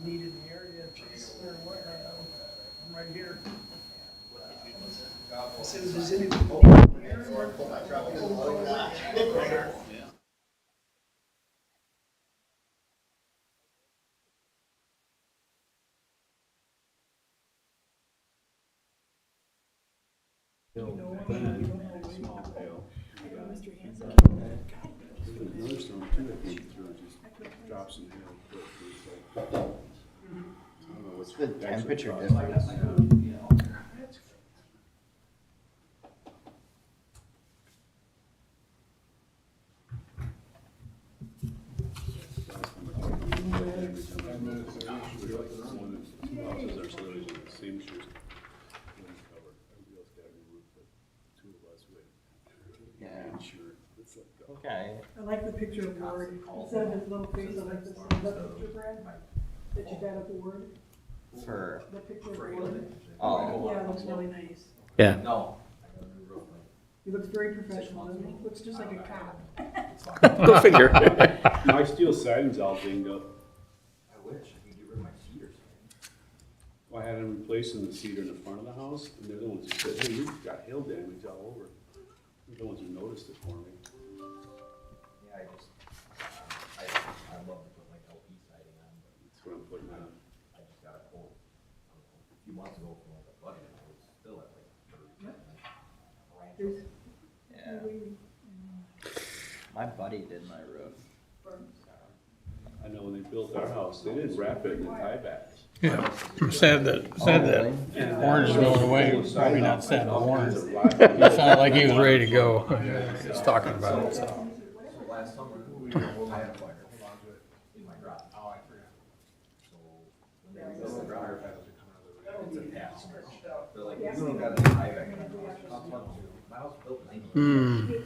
Need in the area, Chase, or what, I'm right here. I said, does anyone here? Another storm too that came through, just drops in the hill. I don't know what's The actually temperature caused difference. it. Two houses are still using the same shoes. One's covered. Everybody else got a new roof, but two of us with. Yeah. Insured. It's like, oh. Okay. I like the picture of Ward. Instead of his little face, I like the stand-up picture, Brad, that you got of the Ward. For, The picture of Ward. oh, Yeah, it looks really nice. Yeah. no. He looks very professional, doesn't he? Looks just like a cop. Go figure. My steel siding's all dinged up. I wish I could get rid of my cedars. Well, I had them replacing the cedar in the front of the house, and they're the ones who said, hey, you've got hail damage all over. They're the ones who noticed it for me. Yeah, I love to put like LP siding on, but That's what I'm putting on. I just got a quote, a few months ago from like a buddy, and I was still at like 30. There's, Yeah. My buddy did my roof. I know when they built our house, they didn't wrap it in tiebacks. Yeah, I'm sad that orange is going away. Probably not sad, but orange. He sounded like he was ready to go. He was talking about it, so. So last summer, we had a fire in my garage. Oh, I forgot. So when they rebuilt the garage, it's a pass. They're like, you don't got any tieback. My house built in 19.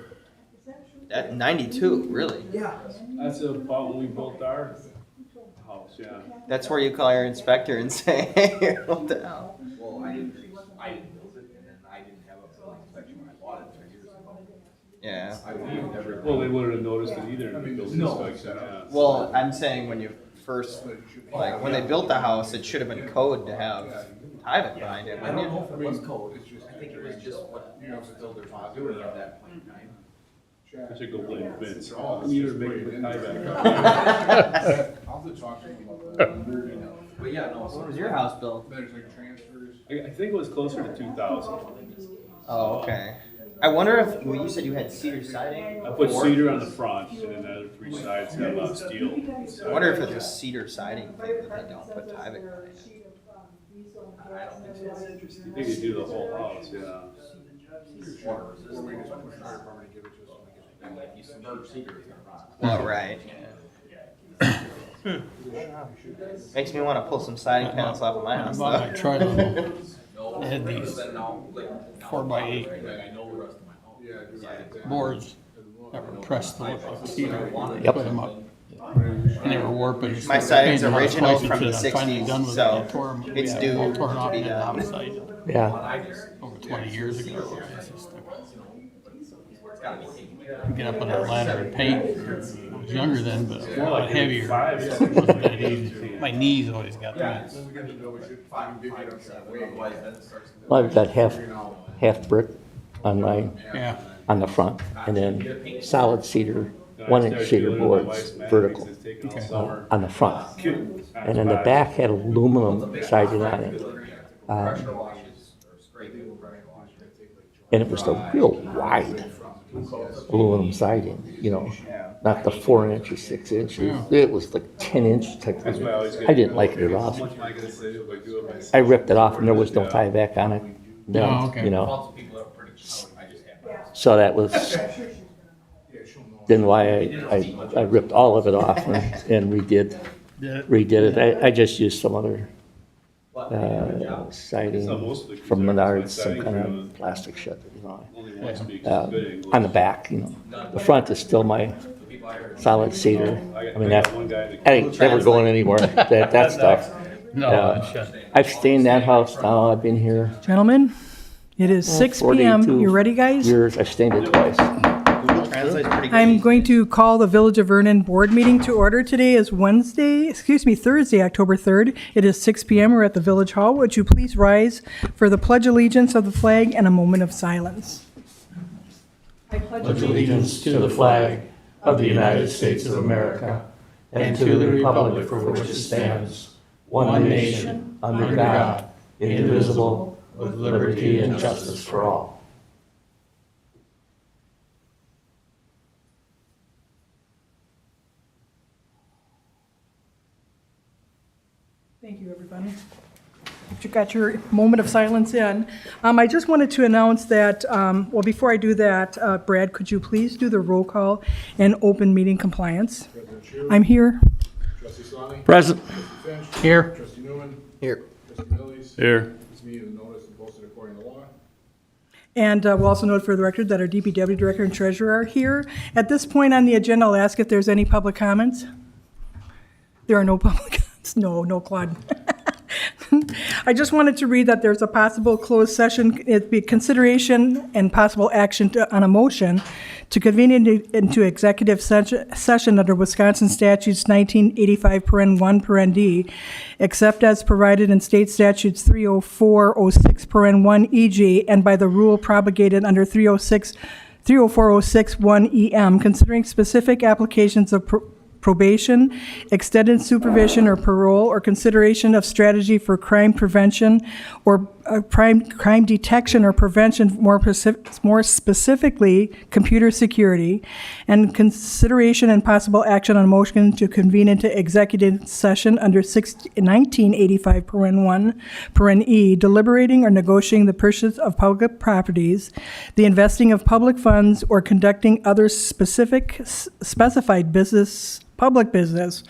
At 92, really? yeah. That's about when we built our house, yeah. That's where you call your inspector and say, hey, what the hell? Well, I didn't build it, and then I didn't have a building inspection when I bought it 3 years ago. Yeah. I believed everything. Well, they wouldn't have noticed it either in the building inspection, yeah. Well, I'm saying when you first, like, when they built the house, it should have been code to have Tyvek behind it, I don't wouldn't know it? if it was code, I think it was just what most builders were doing at that point in time. I should go blame Vince. You were making the tieback. I'll have to talk to him about that. But yeah, no, When was your house built? There's like transfers. I think it was closer to 2,000. Oh, okay. I wonder if, well, you said you had cedar siding? I put before? cedar on the front, and then the other three sides have steel. I wonder if it's a cedar siding thing that they don't put Tyvek behind it. I don't think so. You think they do the whole house, yeah. Water resistant. We just want the fire department to give it to us so we can, like, you submerge cedar, it's gonna rot. Well, right. Makes me want to pull some siding panels off of my When I house, bought my though. trailer, No, They had these but then now, like, now 4x8 like, I know the rest of my house. Yeah, do that. boards that were pressed to look like cedar. Yep. Put them up. And they were warping. My siding's Painted them original twice from the until I'm finally 60s, done with it. so I tore 'em- it's yeah, due all torn to off be and then done. on site Yeah. over 20 years ago. It's just like, It's gotta be taken care of. you get up on that ladder and paint. I was younger then, but a More lot like heavier. five, It wasn't that easy. My knees always got Yeah. that. When we get to know, we should Five, dig it five, up or that seven, way. otherwise then it starts to. Well, I've got half brick on my, Yeah. on the front, and then solid cedar, 1-inch cedar boards vertical on the front. And then the back had aluminum siding on it. Pressure washes or scraping pressure washes. And it was the real wide aluminum siding, you know, not the 4-inch or 6 inches. It was like 10-inch type That's of, why I always get. I didn't like it at How all. much am I gonna save if I do it myself? I ripped it off and there was no tieback on it. Then, Oh, okay. you know, Lots of people are pretty, I just have. my house. so that was then why I ripped all of it off and redid it. I just used some other siding from Menards, some kind of plastic shit, you know. Only one speaks good English. On the back, you know. The front is still my solid cedar. I mean, that, One guy that I ain't never going anywhere, that stuff. No, Yeah. shut. I've stayed in that house now, I've been here Gentlemen, it is 6 p.m. 42 You ready, guys? years, I've stayed it twice. Google Translate's pretty good. I'm going to call the Village of Vernon board meeting to order. Today is Thursday, October 3rd. It is 6 p.m. We're at the Village Hall. Would you please rise for the pledge allegiance of the flag and a moment of silence? I pledge Pledge allegiance to the flag of the United States of America and to the republic for which it stands, one nation, under God, indivisible, with liberty and justice for all. Thank you, everybody. You got your moment of silence in. I just wanted to announce that, before I do that, Brad, could you please do the roll call and open meeting compliance? President Chu, I'm here. Trustee Slaney, Present. Trustee Finch, Here. Trustee Newman, Here. Trustee Millies. Here. This meeting is noticed and posted according to law. And we'll also note for the record that our DPW director and treasurer are here. At this point on the agenda, I'll ask if there's any public comments. There are no public comments. No, Claude. I just wanted to read that there's a possible closed session, it'd be consideration and possible action on a motion to convene into executive session under Wisconsin statutes 1985 paren 1 paren D, except as provided in state statutes 30406 paren 1 EG and by the rule propagated under 30406 1 EM, considering specific applications of probation, extended supervision or parole, or consideration of strategy for crime prevention or crime detection or prevention, more specifically, computer security, and consideration and possible action on a motion to convene into executive session under 1985 paren 1 paren E, deliberating or negotiating the purchase of public properties, the investing of public funds, or conducting other specified public business,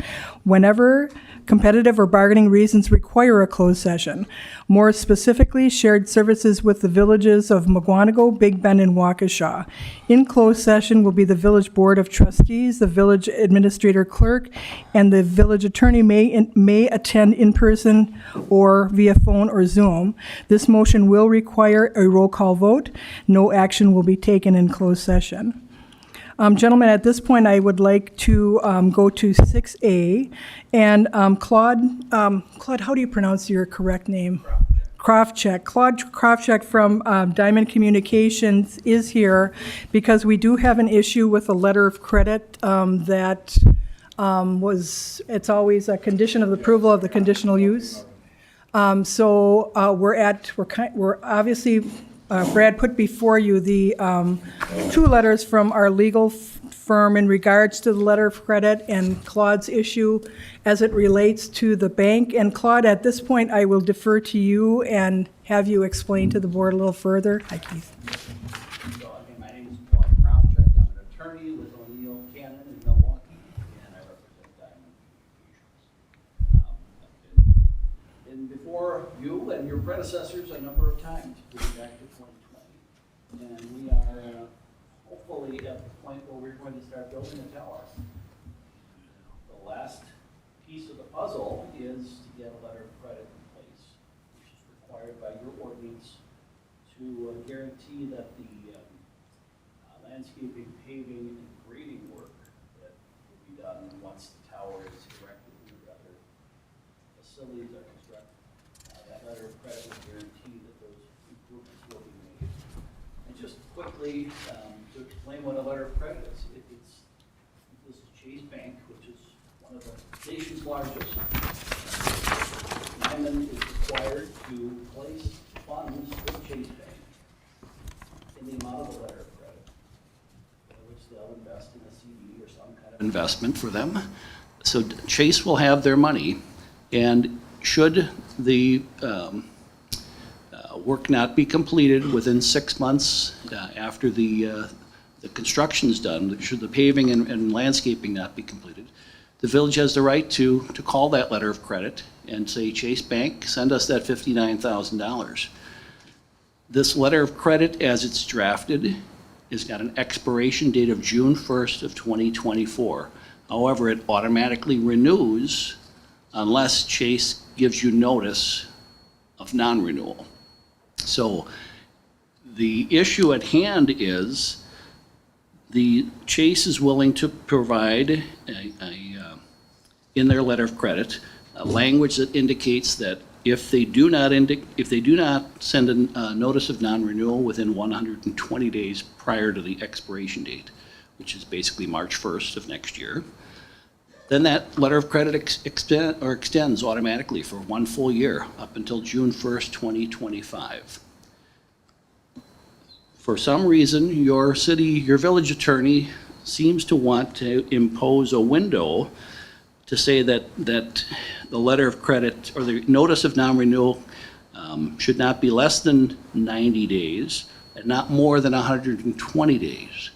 whenever competitive or bargaining reasons require a closed session. More specifically, shared services with the villages of Mugwanago, Big Bend, and Waukesha. In closed session will be the village board of trustees, the village administrator clerk, and the village attorney may attend in person or via phone or Zoom. This motion will require a roll call vote. No action will be taken in closed session. Gentlemen, at this point, I would like to go to 6A. And Claude, how do you pronounce your correct name? Krofcheck. Claude Krofcheck from Diamond Communications is here because we do have an issue with a letter of credit that it's always a condition of approval of the conditional use. So we're obviously, Brad put before you the two letters from our legal firm in regards to the letter of credit and Claude's issue as it relates to the bank. And Claude, at this point, I will defer to you and have you explain to the board a little further. Hi, Keith. So, again, my name is Claude Krofcheck. I'm an attorney with O'Neill Cannon in Milwaukee, and I represent Diamond Communications. I've been before you and your predecessors a number of times, moving back to 2020. And we are hopefully at the point where we're going to start building a tower. The last piece of the puzzle is to get a letter of credit in place, which is required by your ordinance to guarantee that the landscaping, paving, and grading work that will be done once the tower is erected and the other facilities are constructed, that letter of credit will guarantee that those improvements will be made. And just quickly, to explain what a letter of credit is, this is Chase Bank, which is one of the nation's largest. Diamond is required to place funds with Chase Bank in the amount of a letter of credit, which they'll invest in a CD or some kind of investment for them. So Chase will have their money, and should the work not be completed within 6 months after the construction is done, should the paving and landscaping not be completed, the village has the right to call that letter of credit and say, Chase Bank, send us that $59,000. This letter of credit, as it's drafted, has got an expiration date of June 1st of 2024. However, it automatically renews unless Chase gives you notice of non-renewal. So the issue at hand is the Chase is willing to provide in their letter of credit, a language that indicates that if they do not send a notice of non-renewal within 120 days prior to the expiration date, which is basically March 1st of next year, then that letter of credit extends automatically for 1 full year up until June 1st, 2025. For some reason, your village attorney seems to want to impose a window to say that the letter of credit or the notice of non-renewal should not be less than 90 days and not more than 120 days.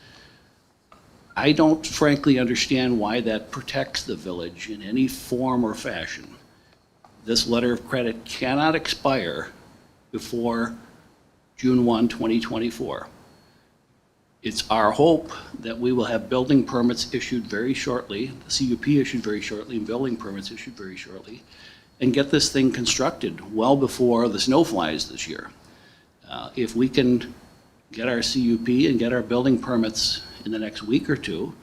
I don't frankly understand why that protects the village in any form or fashion. This letter of credit cannot expire before June 1, 2024. It's our hope that we will have building permits issued very shortly, the CUP issued very shortly, and building permits issued very shortly, and get this thing constructed well before the snow flies this year. If we can get our CUP and get our building permits in the next week or two,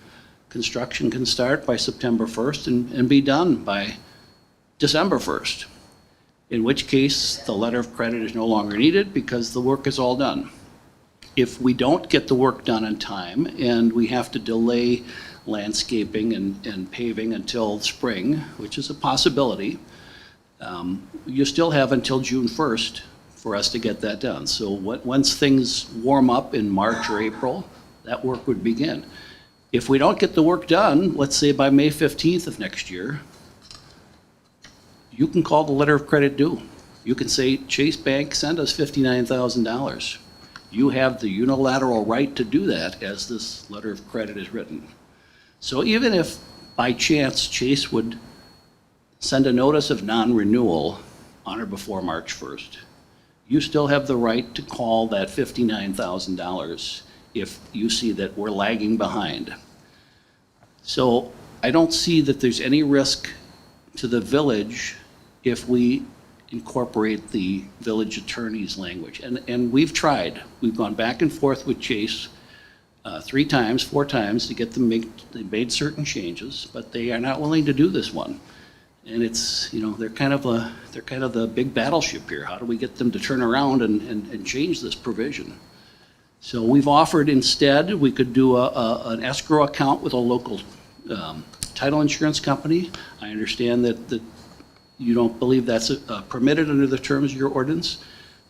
construction can start by September 1st and be done by December 1st, in which case the letter of credit is no longer needed because the work is all done. If we don't get the work done in time and we have to delay landscaping and paving until spring, which is a possibility, you still have until June 1st for us to get that done. So once things warm up in March or April, that work would begin. If we don't get the work done, let's say by May 15th of next year, you can call the letter of credit due. You can say, Chase Bank, send us $59,000. You have the unilateral right to do that as this letter of credit is written. So even if by chance Chase would send a notice of non-renewal on or before March 1st, you still have the right to call that $59,000 if you see that we're lagging behind. So I don't see that there's any risk to the village if we incorporate the village attorney's language. And we've tried. We've gone back and forth with Chase 4 times to get them they made certain changes, but they are not willing to do this one. And it's, they're kind of the big battleship here. How do we get them to turn around and change this provision? So we've offered instead, we could do an escrow account with a local title insurance company. I understand that you don't believe that's permitted under the terms of your ordinance.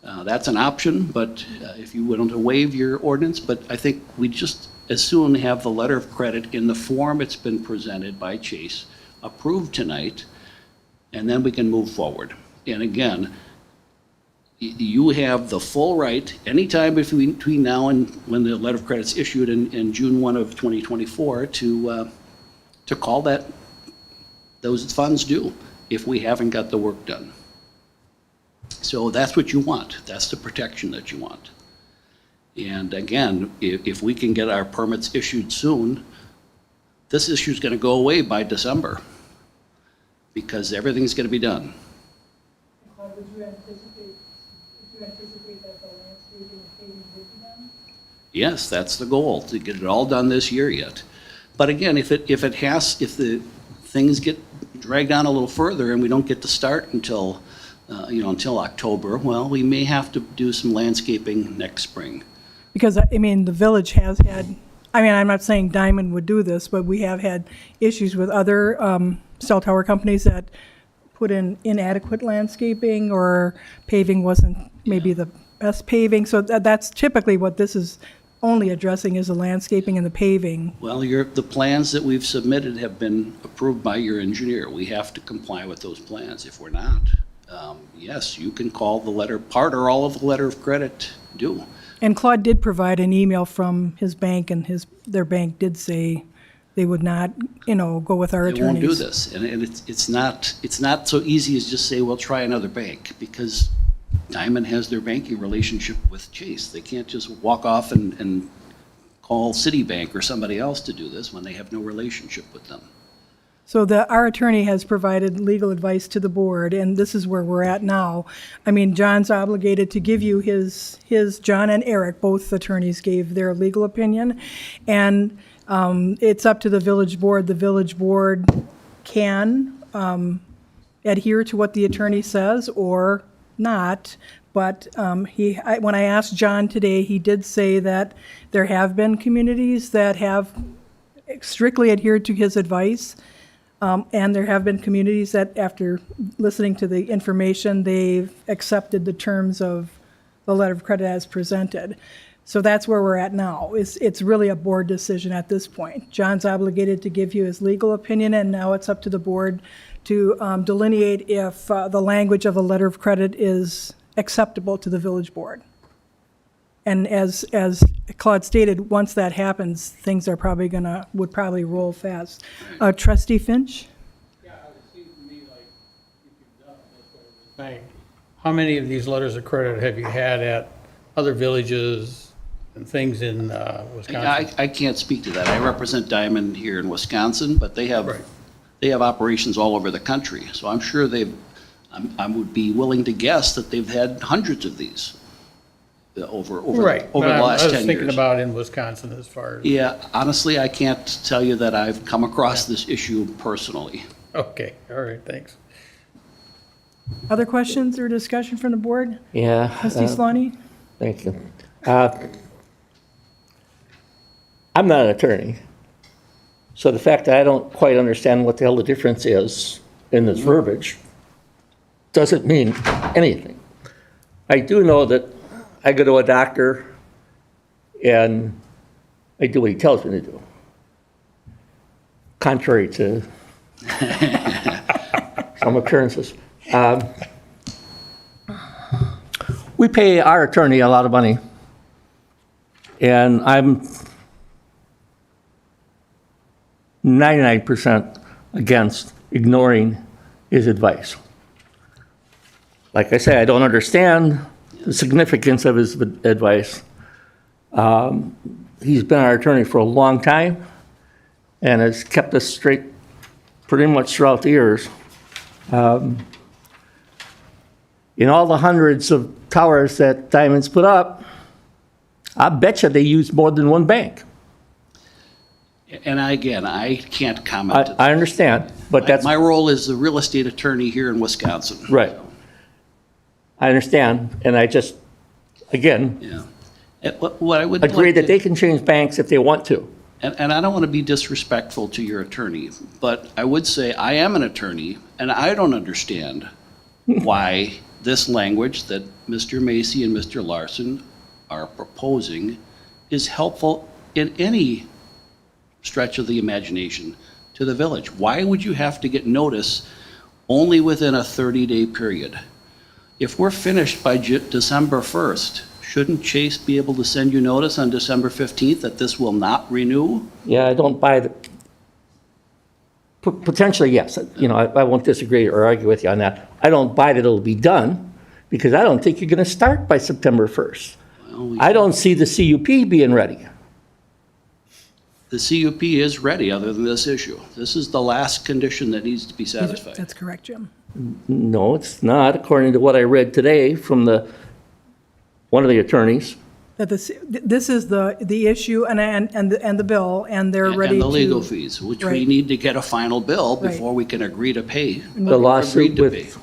That's an option, but if you want to waive your ordinance, but I think we just as soon have the letter of credit in the form it's been presented by Chase approved tonight, and then we can move forward. And again, you have the full right, anytime between now and when the letter of credit's issued in June 1 of 2024, to call those funds due if we haven't got the work done. So that's what you want. That's the protection that you want. And again, if we can get our permits issued soon, this issue is going to go away by December because everything's going to be done. Would you anticipate that the landscaping and paving would be done? Yes, that's the goal, to get it all done this year yet. But again, if the things get dragged on a little further and we don't get to start until October, well, we may have to do some landscaping next spring. Because, the village has had, I'm not saying Diamond would do this, but we have had issues with other cell tower companies that put in inadequate landscaping or paving wasn't maybe the best paving. So that's typically what this is only addressing, is the landscaping and the paving. Well, the plans that we've submitted have been approved by your engineer. We have to comply with those plans. If we're not, yes, you can call the letter, part or all of the letter of credit due. And Claude did provide an email from his bank, and their bank did say they would not, go with our They attorneys. won't do this, and it's not so easy as just say, well, try another bank, because Diamond has their banking relationship with Chase. They can't just walk off and call Citibank or somebody else to do this when they have no relationship with them. So our attorney has provided legal advice to the board, and this is where we're at now. I mean, John's obligated to give you John and Eric, both attorneys gave their legal opinion, and it's up to the village board. The village board can adhere to what the attorney says or not, but when I asked John today, he did say that there have been communities that have strictly adhered to his advice. And there have been communities that, after listening to the information, they've accepted the terms of the letter of credit as presented. So that's where we're at now. It's really a board decision at this point. John's obligated to give you his legal opinion, and now it's up to the board to delineate if the language of the letter of credit is acceptable to the village board. And as Claude stated, once that happens, things are would probably roll fast. Trustee Finch? Yeah, it seems to me like you could, that's what it was. Right. How many of these letters of credit have you had at other villages and things in Wisconsin? I can't speak to that. I represent Diamond here in Wisconsin, but they have operations all over the country. So I'm sure I would be willing to guess that they've had hundreds of these over the last 10 years. I was thinking about in Wisconsin as far as. Yeah, honestly, I can't tell you that I've come across this issue personally. Okay, all right, thanks. Other questions or discussion from the board? Yeah. Trustee Slaney? Thank you. I'm not an attorney, so the fact that I don't quite understand what the hell the difference is in this verbiage doesn't mean anything. I do know that I go to a doctor and I do what he tells me to do, contrary to some appearances. We pay our attorney a lot of money, and I'm 99% against ignoring his advice. Like I say, I don't understand the significance of his advice. He's been our attorney for a long time and has kept us straight pretty much throughout the years. In all the hundreds of towers that Diamond's put up, I bet you they use more than one bank. And again, I can't comment. I understand, but that's My role is the real estate attorney here in Wisconsin. right. I understand, and I just, again, Yeah. What I would agree like that to- they can change banks if they want to. And I don't want to be disrespectful to your attorney, but I would say I am an attorney, and I don't understand why this language that Mr. Macy and Mr. Larson are proposing is helpful in any stretch of the imagination to the village. Why would you have to get notice only within a 30-day period? If we're finished by December 1st, shouldn't Chase be able to send you notice on December 15th that this will not renew? Yeah, I don't buy the, potentially, yes. You know, I won't disagree or argue with you on that. I don't buy that it'll be done because I don't think you're going to start by September 1st. Well, I don't see the CUP being ready. The CUP is ready, other than this issue. This is the last condition that needs to be satisfied. That's correct, Jim. No, it's not, according to what I read today from one of the attorneys. That this is the issue and the bill, and they're ready And to. the legal fees, which we Right. need to get a final bill Right. before we can agree to pay. The lawsuit Agreed to pay. with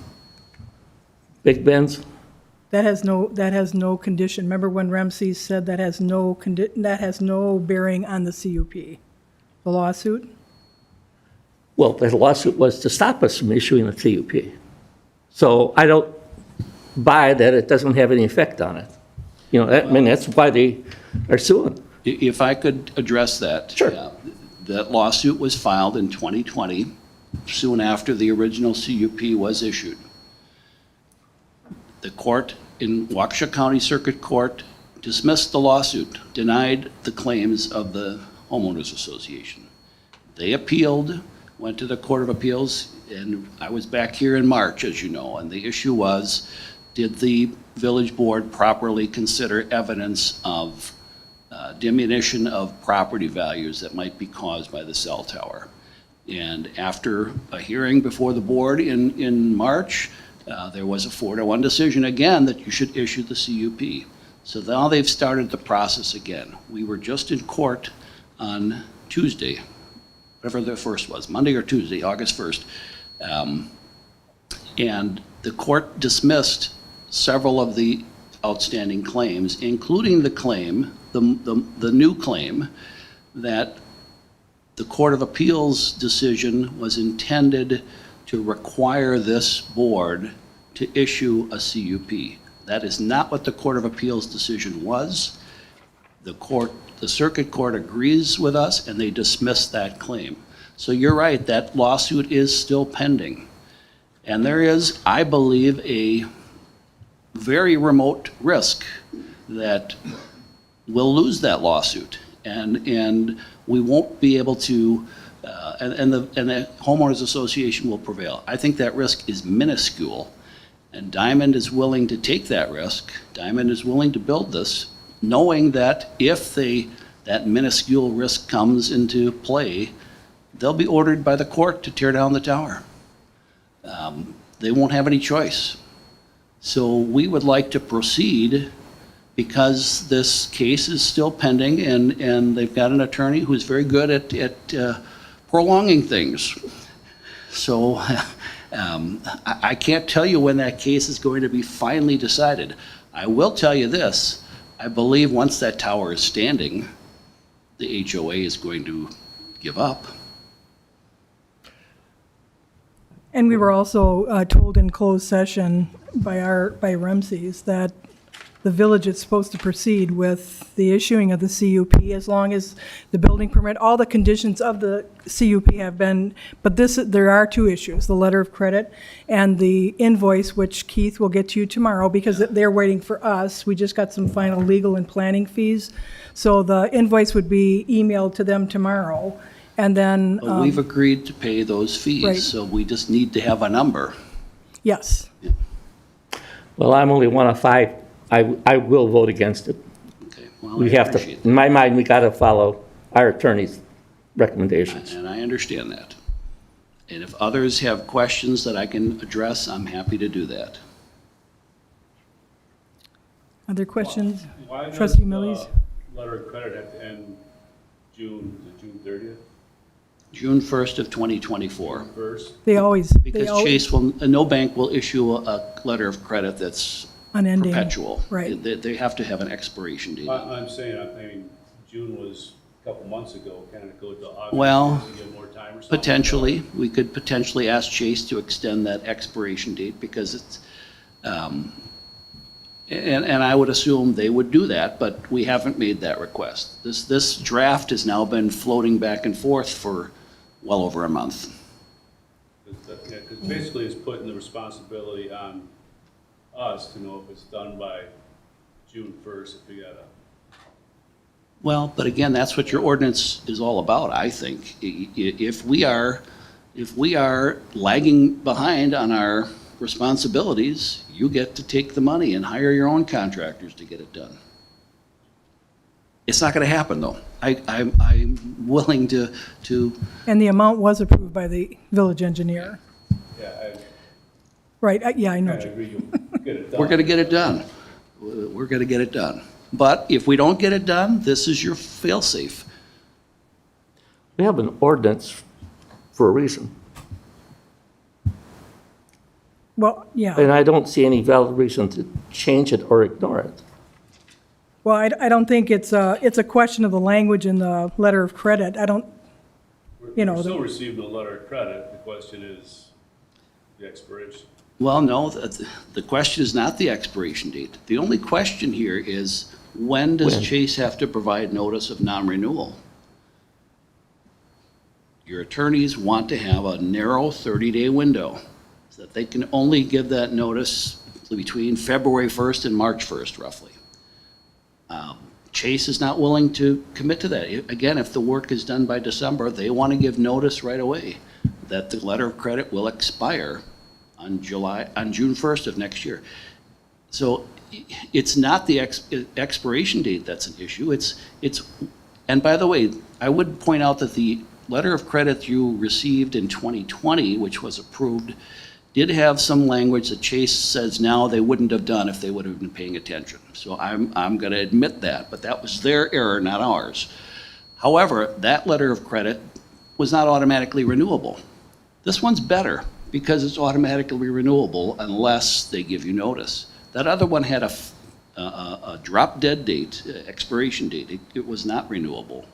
Big Ben's. That has no condition. Remember when Ramsey said that has no bearing on the CUP? The lawsuit? Well, the lawsuit was to stop us from issuing a CUP. So I don't buy that it doesn't have any effect on it. You know, I mean, that's why they are suing. If I could address that. Sure. That lawsuit was filed in 2020, soon after the original CUP was issued. The court in Waukesha County Circuit Court dismissed the lawsuit, denied the claims of the homeowners association. They appealed, went to the Court of Appeals, and I was back here in March, as you know, and the issue was, did the village board properly consider evidence of diminution of property values that might be caused by the cell tower? And after a hearing before the board in March, there was a 4-1 decision again that you should issue the CUP. So now they've started the process again. We were just in court on Tuesday, whatever the first was, Monday or Tuesday, August 1st. And the court dismissed several of the outstanding claims, including the claim, the new claim, that the Court of Appeals decision was intended to require this board to issue a CUP. That is not what the Court of Appeals decision was. The circuit court agrees with us, and they dismissed that claim. So you're right, that lawsuit is still pending. And there is, I believe, a very remote risk that we'll lose that lawsuit. And we won't be able to, and the homeowners association will prevail. I think that risk is minuscule, and Diamond is willing to take that risk. Diamond is willing to build this, knowing that if that minuscule risk comes into play, they'll be ordered by the court to tear down the tower. They won't have any choice. So we would like to proceed because this case is still pending, and they've got an attorney who's very good at prolonging things. So I can't tell you when that case is going to be finally decided. I will tell you this, I believe once that tower is standing, the HOA is going to give up. And we were also told in closed session by Ramses that the village is supposed to proceed with the issuing of the CUP as long as the building permit, all the conditions of the CUP have been, but there are two issues, the letter of credit and the invoice, which Keith will get to you tomorrow because they're waiting for us. We just got some final legal and planning fees. So the invoice would be emailed to them tomorrow. And then, But we've agreed to pay those fees, right. so we just need to have a number. yes. Well, I'm only one of 5. I will vote against it. Okay, well, We I have to, appreciate in my mind, we got to follow our attorney's recommendations. that, and I understand that. And if others have questions that I can address, I'm happy to do that. Other questions? Why does Trustee the Millies? letter of credit have to end June 30th, June 1st of 2024. first? They always, Because Chase will, no bank will issue a letter of credit that's unending. perpetual. Right. They have to have an expiration date on it. I'm saying, I mean, June was a couple months ago, can it go to August? Well, to get more time or something? Potentially, we could potentially ask Chase to extend that expiration date because it's, and I would assume they would do that, but we haven't made that request. This draft has now been floating back and forth for well over a month. Because basically it's putting the responsibility on us to know if it's done by June 1st, if we gotta. Well, but again, that's what your ordinance is all about, I think. If we are lagging behind on our responsibilities, you get to take the money and hire your own contractors to get it done. It's not gonna happen, though. I'm willing to, And the amount was approved by the village engineer. Yeah, Right, yeah, I know. I agree, you'll get it done. we're gonna get it done. We're gonna get it done. But if we don't get it done, this is your fail-safe. We have an ordinance for a reason, Well, yeah. and I don't see any valid reason to change it or ignore it. Well, I don't think it's a question of the language in the letter of credit. I don't, you know, We're still receiving a letter of credit, the question is the expiration. Well, no, the question is not the expiration date. The only question here is, when does When? Chase have to provide notice of non-renewal? Your attorneys want to have a narrow 30-day window, so that they can only give that notice between February 1st and March 1st, roughly. Chase is not willing to commit to that. Again, if the work is done by December, they want to give notice right away that the letter of credit will expire on June 1st of next year. So it's not the expiration date that's an issue. And by the way, I would point out that the letter of credit you received in 2020, which was approved, did have some language that Chase says now they wouldn't have done if they would have been paying attention. So I'm going to admit that, but that was their error, not ours. However, that letter of credit was not automatically renewable. This one's better because it's automatically renewable unless they give you notice. That other one had a drop dead date, expiration date. It was not renewable.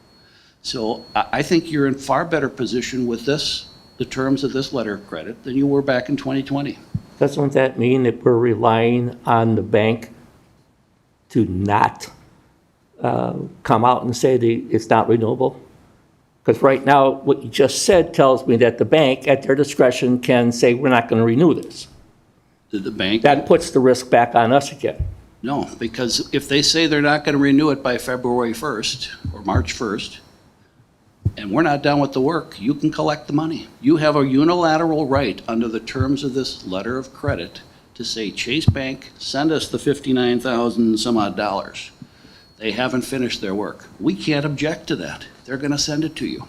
So I think you're in far better position with this, the terms of this letter of credit, than you were back in 2020. Doesn't that mean that we're relying on the bank to not come out and say it's not renewable? Because right now, what you just said tells me that the bank, at their discretion, can say, we're not going to renew this. The bank? That puts the risk back on us again. No, because if they say they're not going to renew it by February 1st or March 1st, and we're not done with the work, you can collect the money. You have a unilateral right under the terms of this letter of credit to say, Chase Bank, send us the 59,000 some odd dollars. They haven't finished their work. We can't object to that. They're going to send it to you.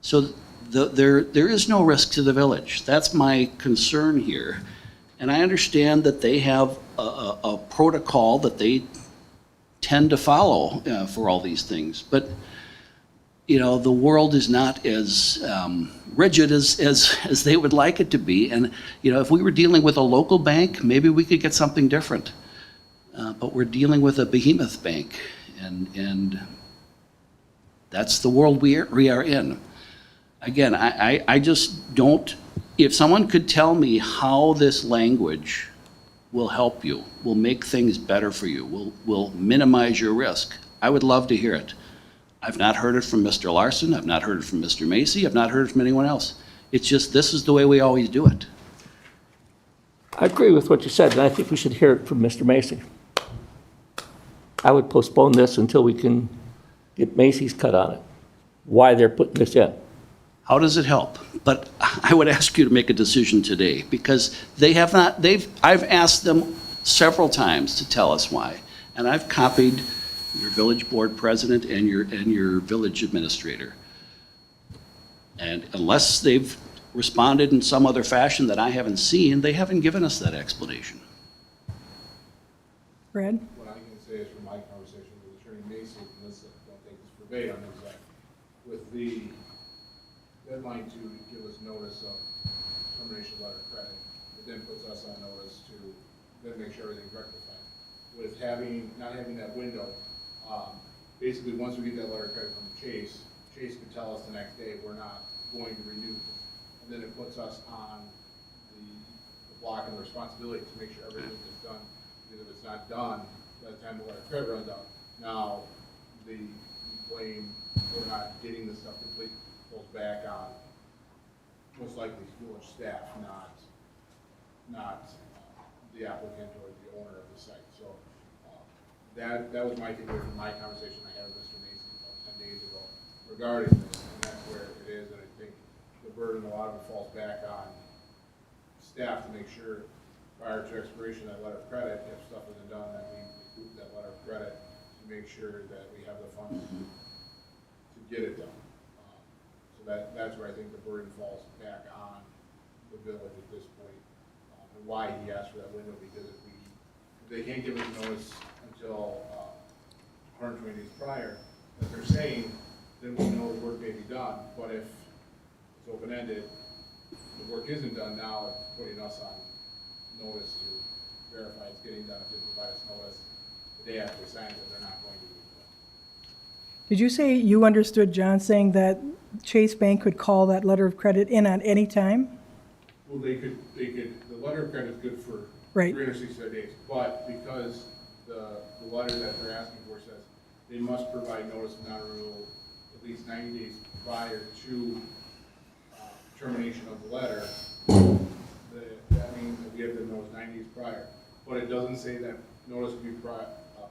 So there is no risk to the village. That's my concern here. And I understand that they have a protocol that they tend to follow for all these things. But, you know, the world is not as rigid as they would like it to be. And, you know, if we were dealing with a local bank, maybe we could get something different. But we're dealing with a behemoth bank, and that's the world we are in. Again, I just don't, if someone could tell me how this language will help you, will make things better for you, will minimize your risk, I would love to hear it. I've not heard it from Mr. Larson, I've not heard it from Mr. Macy, I've not heard it from anyone else. It's just, this is the way we always do it. I agree with what you said, and I think we should hear it from Mr. Macy. I would postpone this until we can get Macy's cut on it, why they're putting this in. How does it help? But I would ask you to make a decision today, because they have not, I've asked them several times to tell us why. And I've copied your village board president and your village administrator. And unless they've responded in some other fashion that I haven't seen, they haven't given us that explanation. Brad? What I can say is from my conversation with Attorney Macy, and this, don't take this verbatim, is that with the deadline to give us notice of termination letter of credit, it then puts us on notice to then make sure everything's rectified. With not having that window, basically once we get that letter of credit from Chase can tell us the next day, we're not going to renew this. And then it puts us on the block and the responsibility to make sure everything is done. Because if it's not done, by the time the letter of credit runs out, now the blame for not getting the stuff complete goes back on most likely village staff, not the applicant or the owner of the site. So that was my takeaway from my conversation I had with Mr. Mason about 10 days ago regarding this, and that's where it is. And I think the burden, a lot of it falls back on staff to make sure prior to expiration of that letter of credit, if stuff isn't done, that we include that letter of credit to make sure that we have the funds to get it done. So that's where I think the burden falls back on the village at this point, and why he asked for that window, because if they can't give us notice until 120 days prior, as they're saying, then we know the work may be done. But if it's open-ended, the work isn't done now, it's putting us on notice to verify it's getting done. If they provide us notice the day after they sign it, they're not going to do it. Did you say you understood John saying that Chase Bank could call that letter of credit in at any time? Well, they could, the letter of credit is good for Right. 365 days, but because the letter that they're asking for says they must provide notice of non-renewal at least 90 days prior to termination of the letter, that means that we have to notice 90 days prior. But it doesn't say that notice will be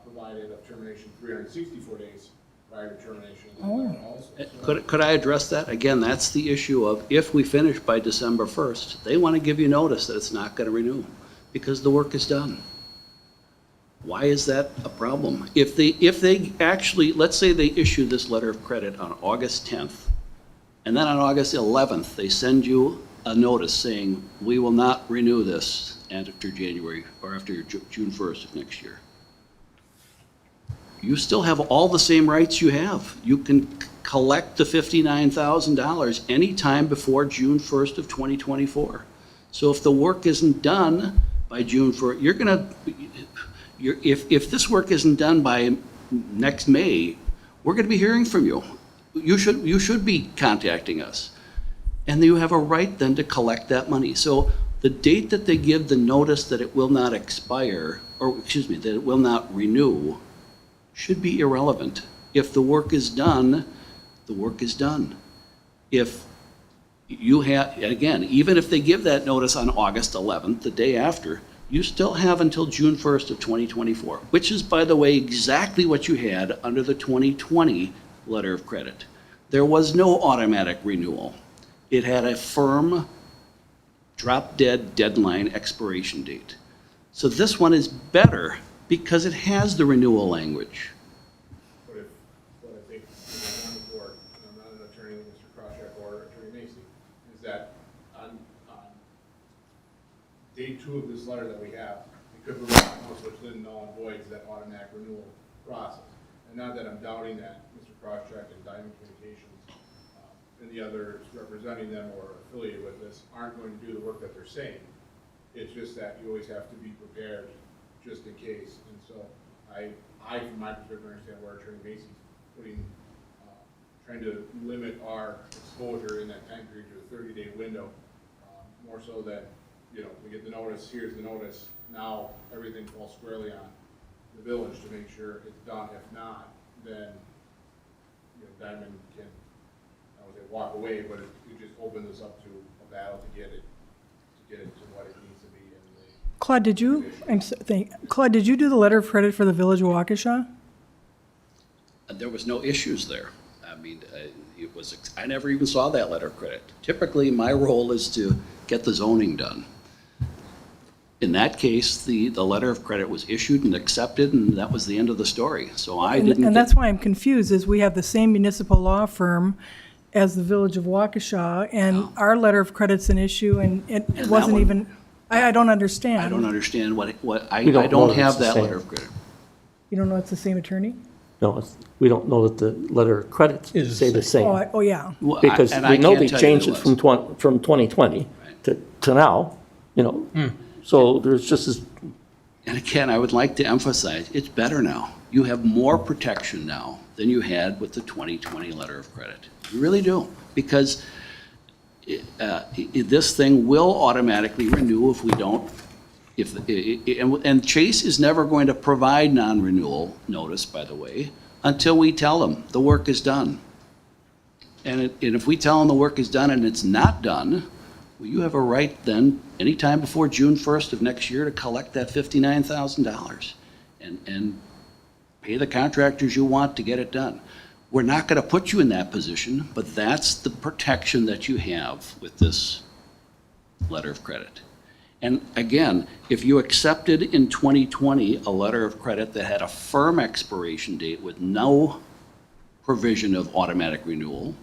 provided of termination 364 days prior to termination of the letter also. Could I address that? Again, that's the issue of if we finish by December 1st, they want to give you notice that it's not going to renew because the work is done. Why is that a problem? If they actually, let's say they issue this letter of credit on August 10th, And then on August 11th, they send you a notice saying, we will not renew this after January, or after June 1st of next year. You still have all the same rights you have. You can collect the $59,000 anytime before June 1st of 2024. So if the work isn't done by June 1st, if this work isn't done by next May, we're gonna be hearing from you. You should be contacting us. And you have a right then to collect that money. So the date that they give the notice that it will not expire, or excuse me, that it will not renew, should be irrelevant. If the work is done, the work is done. If you have, again, even if they give that notice on August 11th, the day after, you still have until June 1st of 2024, which is, by the way, exactly what you had under the 2020 letter of credit. There was no automatic renewal. It had a firm, drop-dead deadline expiration date. So this one is better because it has the renewal language. But I think, on the board, and I'm not an attorney like Mr. Krajicek or Attorney Macy, is that on day 2 of this letter that we have, it could provide most which then null and voids that automatic renewal process. And not that I'm doubting that Mr. Krajicek and Diamond Communications and the others representing them or affiliated with this aren't going to do the work that they're saying. It's just that you always have to be prepared just in case. And so I from my perspective, understand where Attorney Macy's putting, trying to limit our exposure in that time period to a 30-day window, more so that, we get the notice, here's the notice, now everything falls squarely on the village to make sure it's done. If not, then, Diamond can, I would say, walk away, but it just opens us up to a battle to get it to what it needs to be. Claude, Claude, did you do the letter of credit for the Village of Waukesha? There was no issues there. I mean, I never even saw that letter of credit. Typically, my role is to get the zoning done. In that case, the letter of credit was issued and accepted, and that was the end of the story. So And that's why I'm confused, is we have the same municipal law firm as the Village of Waukesha, and our letter of credit's an issue, and it wasn't one- even, I don't understand. I don't understand I We don't know don't that have it's the that same. letter of credit. You don't know it's the same attorney? No, we don't know that the letter of credits Is say the Oh, same. oh, yeah. Well, Because and I we know can't they tell you changed that it from 2020 to now, So there's just this, And again, I would like to emphasize, it's better now. You have more protection now than you had with the 2020 letter of credit. You really do, because this thing will automatically renew if we don't, and Chase is never going to provide non-renewal notice, by the way, until we tell them the work is done. And if we tell them the work is done and it's not done, well, you have a right then, anytime before June 1st of next year, to collect that $59,000 and pay the contractors you want to get it done. We're not going to put you in that position, but that's the protection that you have with this letter of credit. And again, if you accepted in 2020 a letter of credit that had a firm expiration date with no provision of automatic renewal,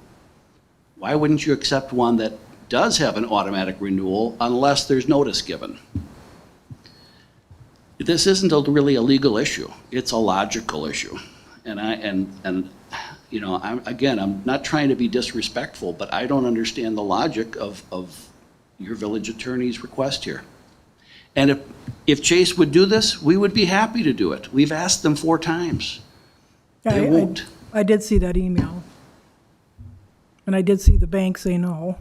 why wouldn't you accept one that does have an automatic renewal unless there's notice given? This isn't really a legal issue. It's a logical issue. And I'm not trying to be disrespectful, but I don't understand the logic of your village attorney's request here. And if Chase would do this, we would be happy to do it. We've asked them 4 times. They won't. I did see that email. And I did see the bank say no.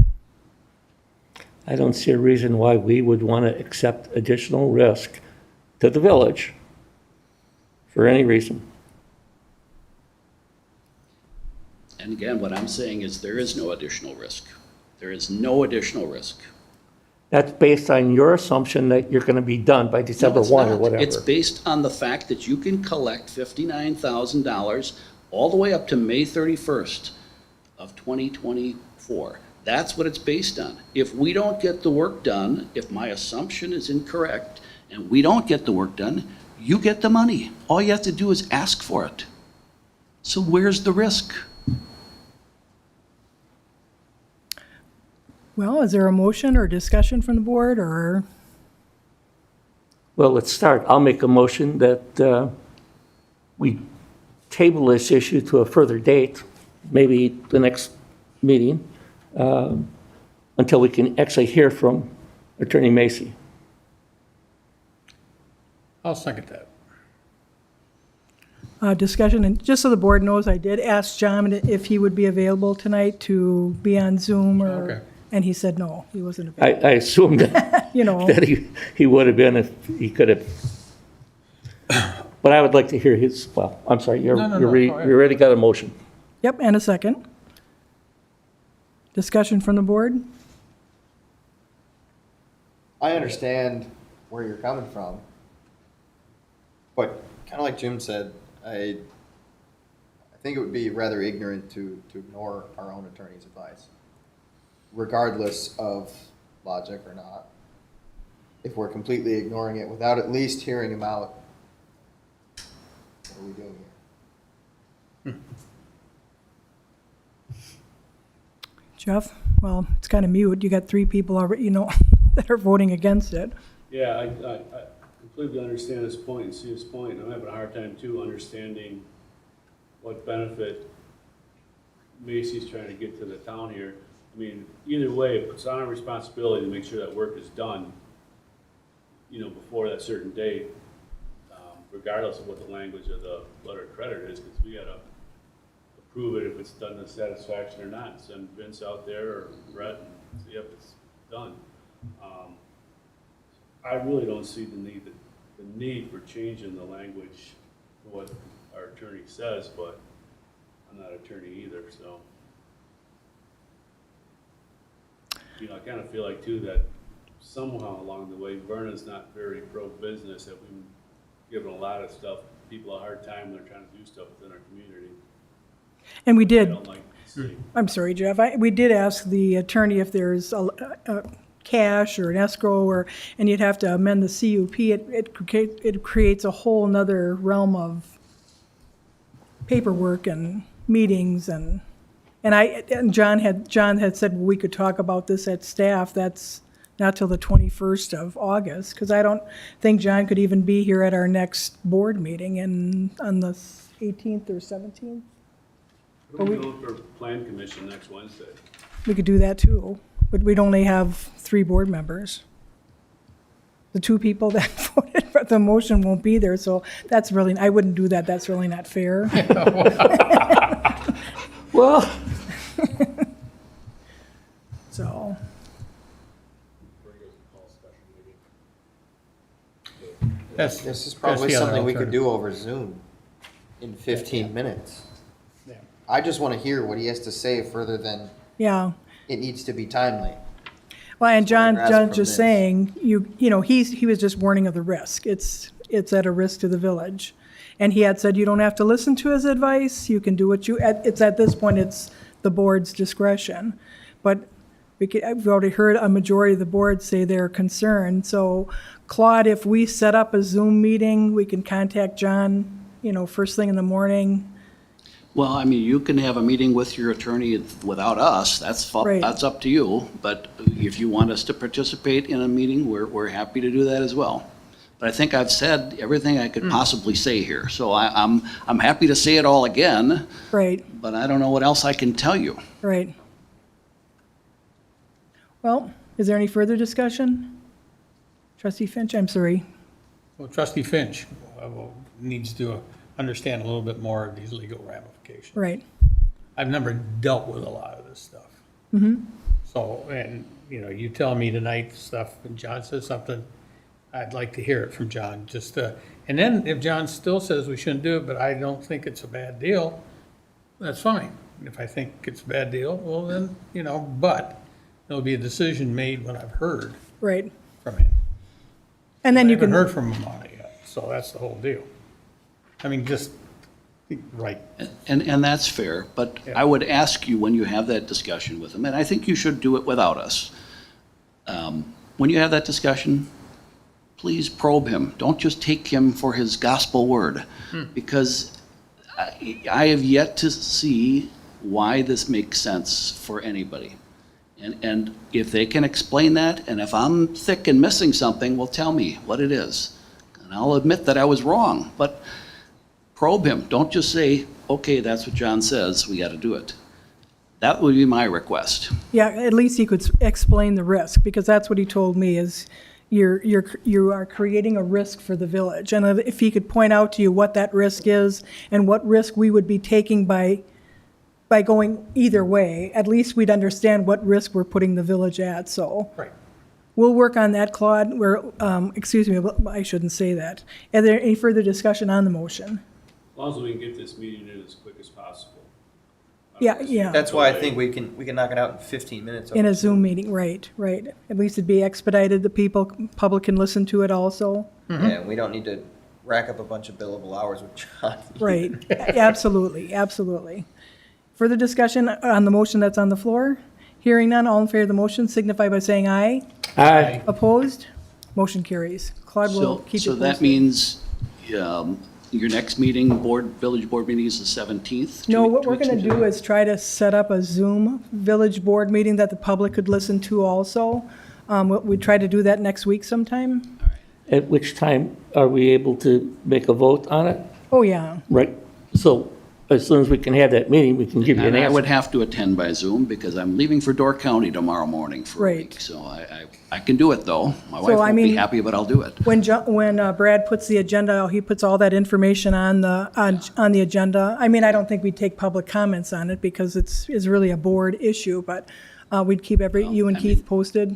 I don't see a reason why we would want to accept additional risk to the village for any reason. And again, what I'm saying is there is no additional risk. There is no additional risk. That's based on your assumption that you're going to be done by December No, it's 1 or not. whatever. It's based on the fact that you can collect $59,000 all the way up to May 31st of 2024. That's what it's based on. If we don't get the work done, if my assumption is incorrect, and we don't get the work done, you get the money. All you have to do is ask for it. So where's the risk? Well, is there a motion or discussion from the board, or? Well, let's start. I'll make a motion that we table this issue to a further date, maybe the next meeting, until we can actually hear from Attorney Macy. I'll second that. Discussion, and just so the board knows, I did ask John if he would be available tonight to be on Zoom, Okay. or, and he said no, he wasn't available. I assumed that You know, that he would have been if he could have. But I would like to hear his, well, I'm sorry, No, go ahead. you already got a motion. yep, and a second. Discussion from the board? I understand where you're coming from, but kind of like Jim said, I think it would be rather ignorant to ignore our own attorney's advice, regardless of logic or not. If we're completely ignoring it without at least hearing him out, what are we doing here? Jeff? Well, it's kind of mute. You got 3 people already, you know, that are voting against it. Yeah, I completely understand his point and see his point. I'm having a hard time too understanding what benefit Macy's trying to get to the town here. I mean, either way, it's on our responsibility to make sure that work is done, you know, before that certain date, regardless of what the language of the letter of credit is, because we gotta approve it if it's done to satisfaction or not. Send Vince out there or Brett and see if it's done. I really don't see the need for changing the language to what our attorney says, but I'm not an attorney either, so. You know, I kind of feel like too that somehow along the way, Vernon's not very pro-business, that we've given a lot of stuff, people a hard time when they're trying to do stuff within our community. And we I did, don't like to see. I'm sorry, Jeff, we did ask the attorney if there's a cash or an escrow, or, and you'd have to amend the CUP. It creates a whole nother realm of paperwork and meetings, and John had said we could talk about this at staff. That's not till the 21st of August, because I don't think John could even be here at our next board meeting on the 18th or 17th. What are we doing for plan commission next Wednesday? We could do that too, but we'd only have 3 board members. The 2 people that voted for the motion won't be there, so that's really, I wouldn't do that, that's really not fair. Well, So, That's, This is that's probably the other something we could alternative. do over Zoom in 15 minutes. Yeah. I just want to hear what he has to say further than yeah. it needs to be timely. Well, and That's what I grasped John's from just this. saying, you know, he was just warning of the risk. It's at a risk to the village. And he had said, you don't have to listen to his advice, you can do what it's at this point, it's the board's discretion. But I've already heard a majority of the board say they're concerned. So Claude, if we set up a Zoom meeting, we can contact John, you know, first thing in the morning. Well, I mean, you can have a meeting with your attorney without us, Right. that's up to you. But if you want us to participate in a meeting, we're happy to do that as well. But I think I've said everything I could possibly say here. So I'm happy to say it all again, Right, but I don't know what else I can tell you. right. Well, is there any further discussion? Trustee Finch, I'm sorry. Well, Trustee Finch needs to understand a little bit more of these legal ramifications. Right, I've never dealt with a lot of this stuff. So, and, you know, you tell me tonight stuff, and John says something, I'd like to hear it from John, and then if John still says we shouldn't do it, but I don't think it's a bad deal, that's fine. If I think it's a bad deal, well then, you know, but there'll be a decision made when I've heard right. from him. And then I you haven't can, heard from him on it yet, so that's the whole deal. I mean, just, right, And that's fair, but Yeah. I would ask you when you have that discussion with him, and I think you should do it without us. When you have that discussion, please probe him. Don't just take him for his gospel word, because I have yet to see why this makes sense for anybody. And if they can explain that, and if I'm thick and missing something, well, tell me what it is. And I'll admit that I was wrong, but probe him. Don't just say, okay, that's what John says, we got to do it. That would be my request. Yeah, at least he could explain the risk, because that's what he told me, is you are creating a risk for the village. And if he could point out to you what that risk is and what risk we would be taking by going either way, at least we'd understand what risk we're putting the village at, so. Right. We'll work on that, Claude. Excuse me, I shouldn't say that. Are there any further discussion on the motion? As long as we can get this meeting in as quick as possible. Yeah. That's why I think we can knock it out in 15 minutes. In a Zoom meeting, right. At least it'd be expedited, public can listen to it also. Yeah, we don't need to rack up a bunch of billable hours with John. Right, absolutely. Further discussion on the motion that's on the floor? Hearing none, all in favor of the motion signify by saying aye. Aye. Opposed? Motion carries. Claude will keep you So posted. that means your next meeting, village board meeting is the 17th? No, what we're going to do is try to set up a Zoom village board meeting that the public could listen to also. We try to do that next week sometime. At which time are we able to make a vote on it? Oh, yeah. Right, so as soon as we can have that meeting, we can give you an And I would answer. have to attend by Zoom because I'm leaving for Door County tomorrow morning for a Right. week. So I can do it, though. My So, wife I won't be mean- happy, but I'll do it. When Brad puts the agenda, he puts all that information on the agenda. I mean, I don't think we'd take public comments on it because it's really a board issue, but we'd keep you and I Keith mean- posted.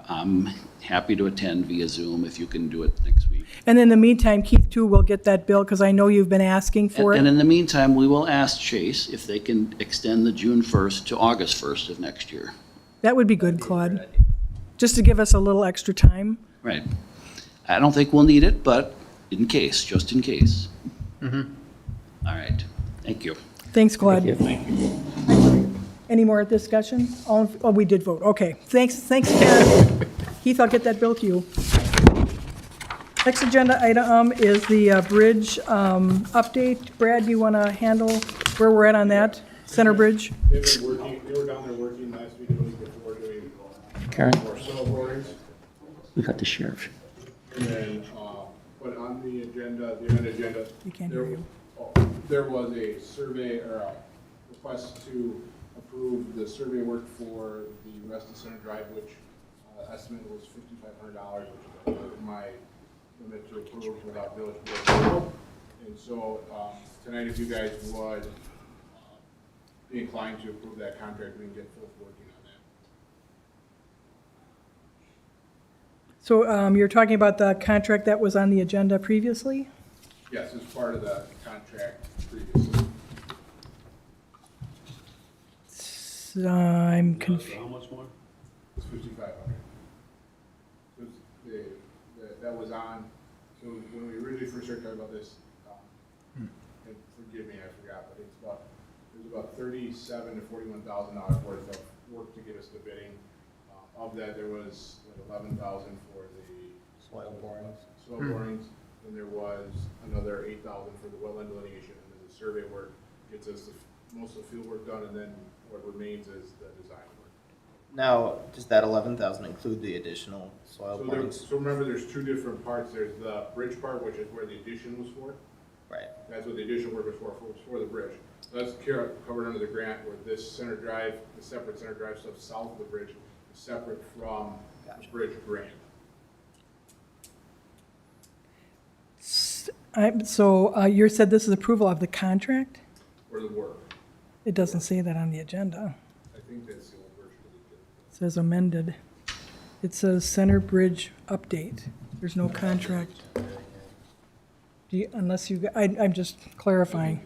I'm happy to attend via Zoom if you can do it next week. And in the meantime, Keith, too, will get that bill because I know you've been asking for And it. in the meantime, we will ask Chase if they can extend the June 1st to August 1st of next year. That would be good, Claude, just to give us a little extra time. Right. I don't think we'll need it, but in case, just in case. All right. Thank you. Thanks, Claude. Thank you. Any more discussion? Oh, we did vote. Okay. Thanks, Ken. Keith, I'll get that bill to you. Next agenda item is the bridge update. Brad, do you want to handle where we're at on that? Center Bridge? They've been working, they were down there working last week and the week before doing Karen, more soil borings. we got the sheriff. And then, but on the agenda, the event agenda. You can't hear you. There was a survey or a request to approve the survey work for the rest of Center Drive, which estimate was $5,500, which is my limit to approve without village board approval. And so tonight, if you guys would be inclined to approve that contract, we can get Phil working on that. So you're talking about the contract that was on the agenda previously? Yes, it's part of the contract previously. I'm confused. How much more? It's $5,500. That was on, so when we originally first started talking about this, and forgive me, I forgot, but there's about $37,000 to $41,000 worth of work to get us to bidding. Of that, there was like $11,000 for the soil borings, and there was another $8,000 for the wetland delineation, and then the survey work gets us most of the field work done, and then what remains is the design work. Now, does that 11,000 include the additional soil So borings? so remember, there's two different parts. There's the bridge part, which is where the addition was for. Right. That's what the addition work was for the bridge. So that's covered under the grant, where this center drive, the separate center drive stuff south of the bridge, is separate from the bridge grant. So you said this is approval of the contract? For the work. It doesn't say that on the agenda. I think that's the old version of the agenda. It says amended. It says Center Bridge update. There's no contract. Unless you, I'm just clarifying. I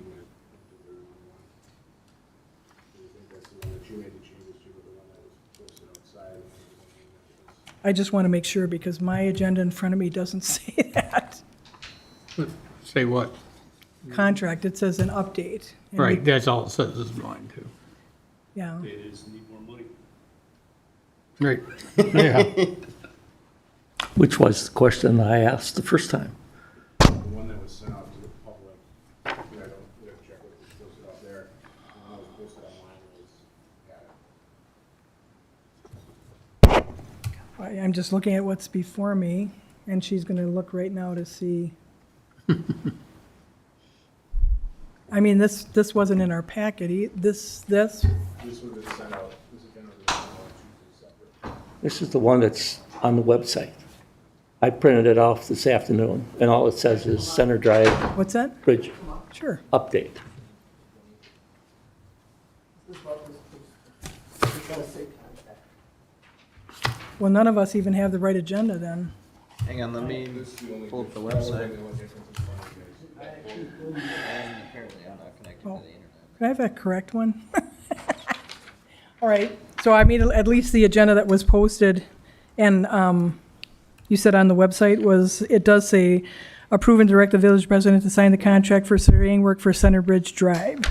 think that's the one that you made the changes to, but the one that was posted outside. I just want to make sure because my agenda in front of me doesn't say that. Say what? Contract, it says an update. And we- Right, that's all it says is mine too. Yeah. They just need more money. Right, yeah. Which was the question I asked the first time. The one that was sent out to the public, we have to check what was posted out there. The one that was posted online was, I'm just looking at what's before me, and she's gonna look right now to see. I mean, this wasn't in our packet, this, This would have been sent out, this is generally sent out Tuesday separate. This is the one that's on the website. I printed it off this afternoon, and all it says is Center Drive what's that? Bridge Sure. update. Well, none of us even have the right agenda then. Hang on, let me This is the only pull up the difference. That website. would be the only difference is one of you guys. And apparently I'm not connected to the internet. Could I have a correct one? All right, so I mean, at least the agenda that was posted, and you said on the website was, it does say, approve and direct the village president to sign the contract for surveying work for Center Bridge Drive.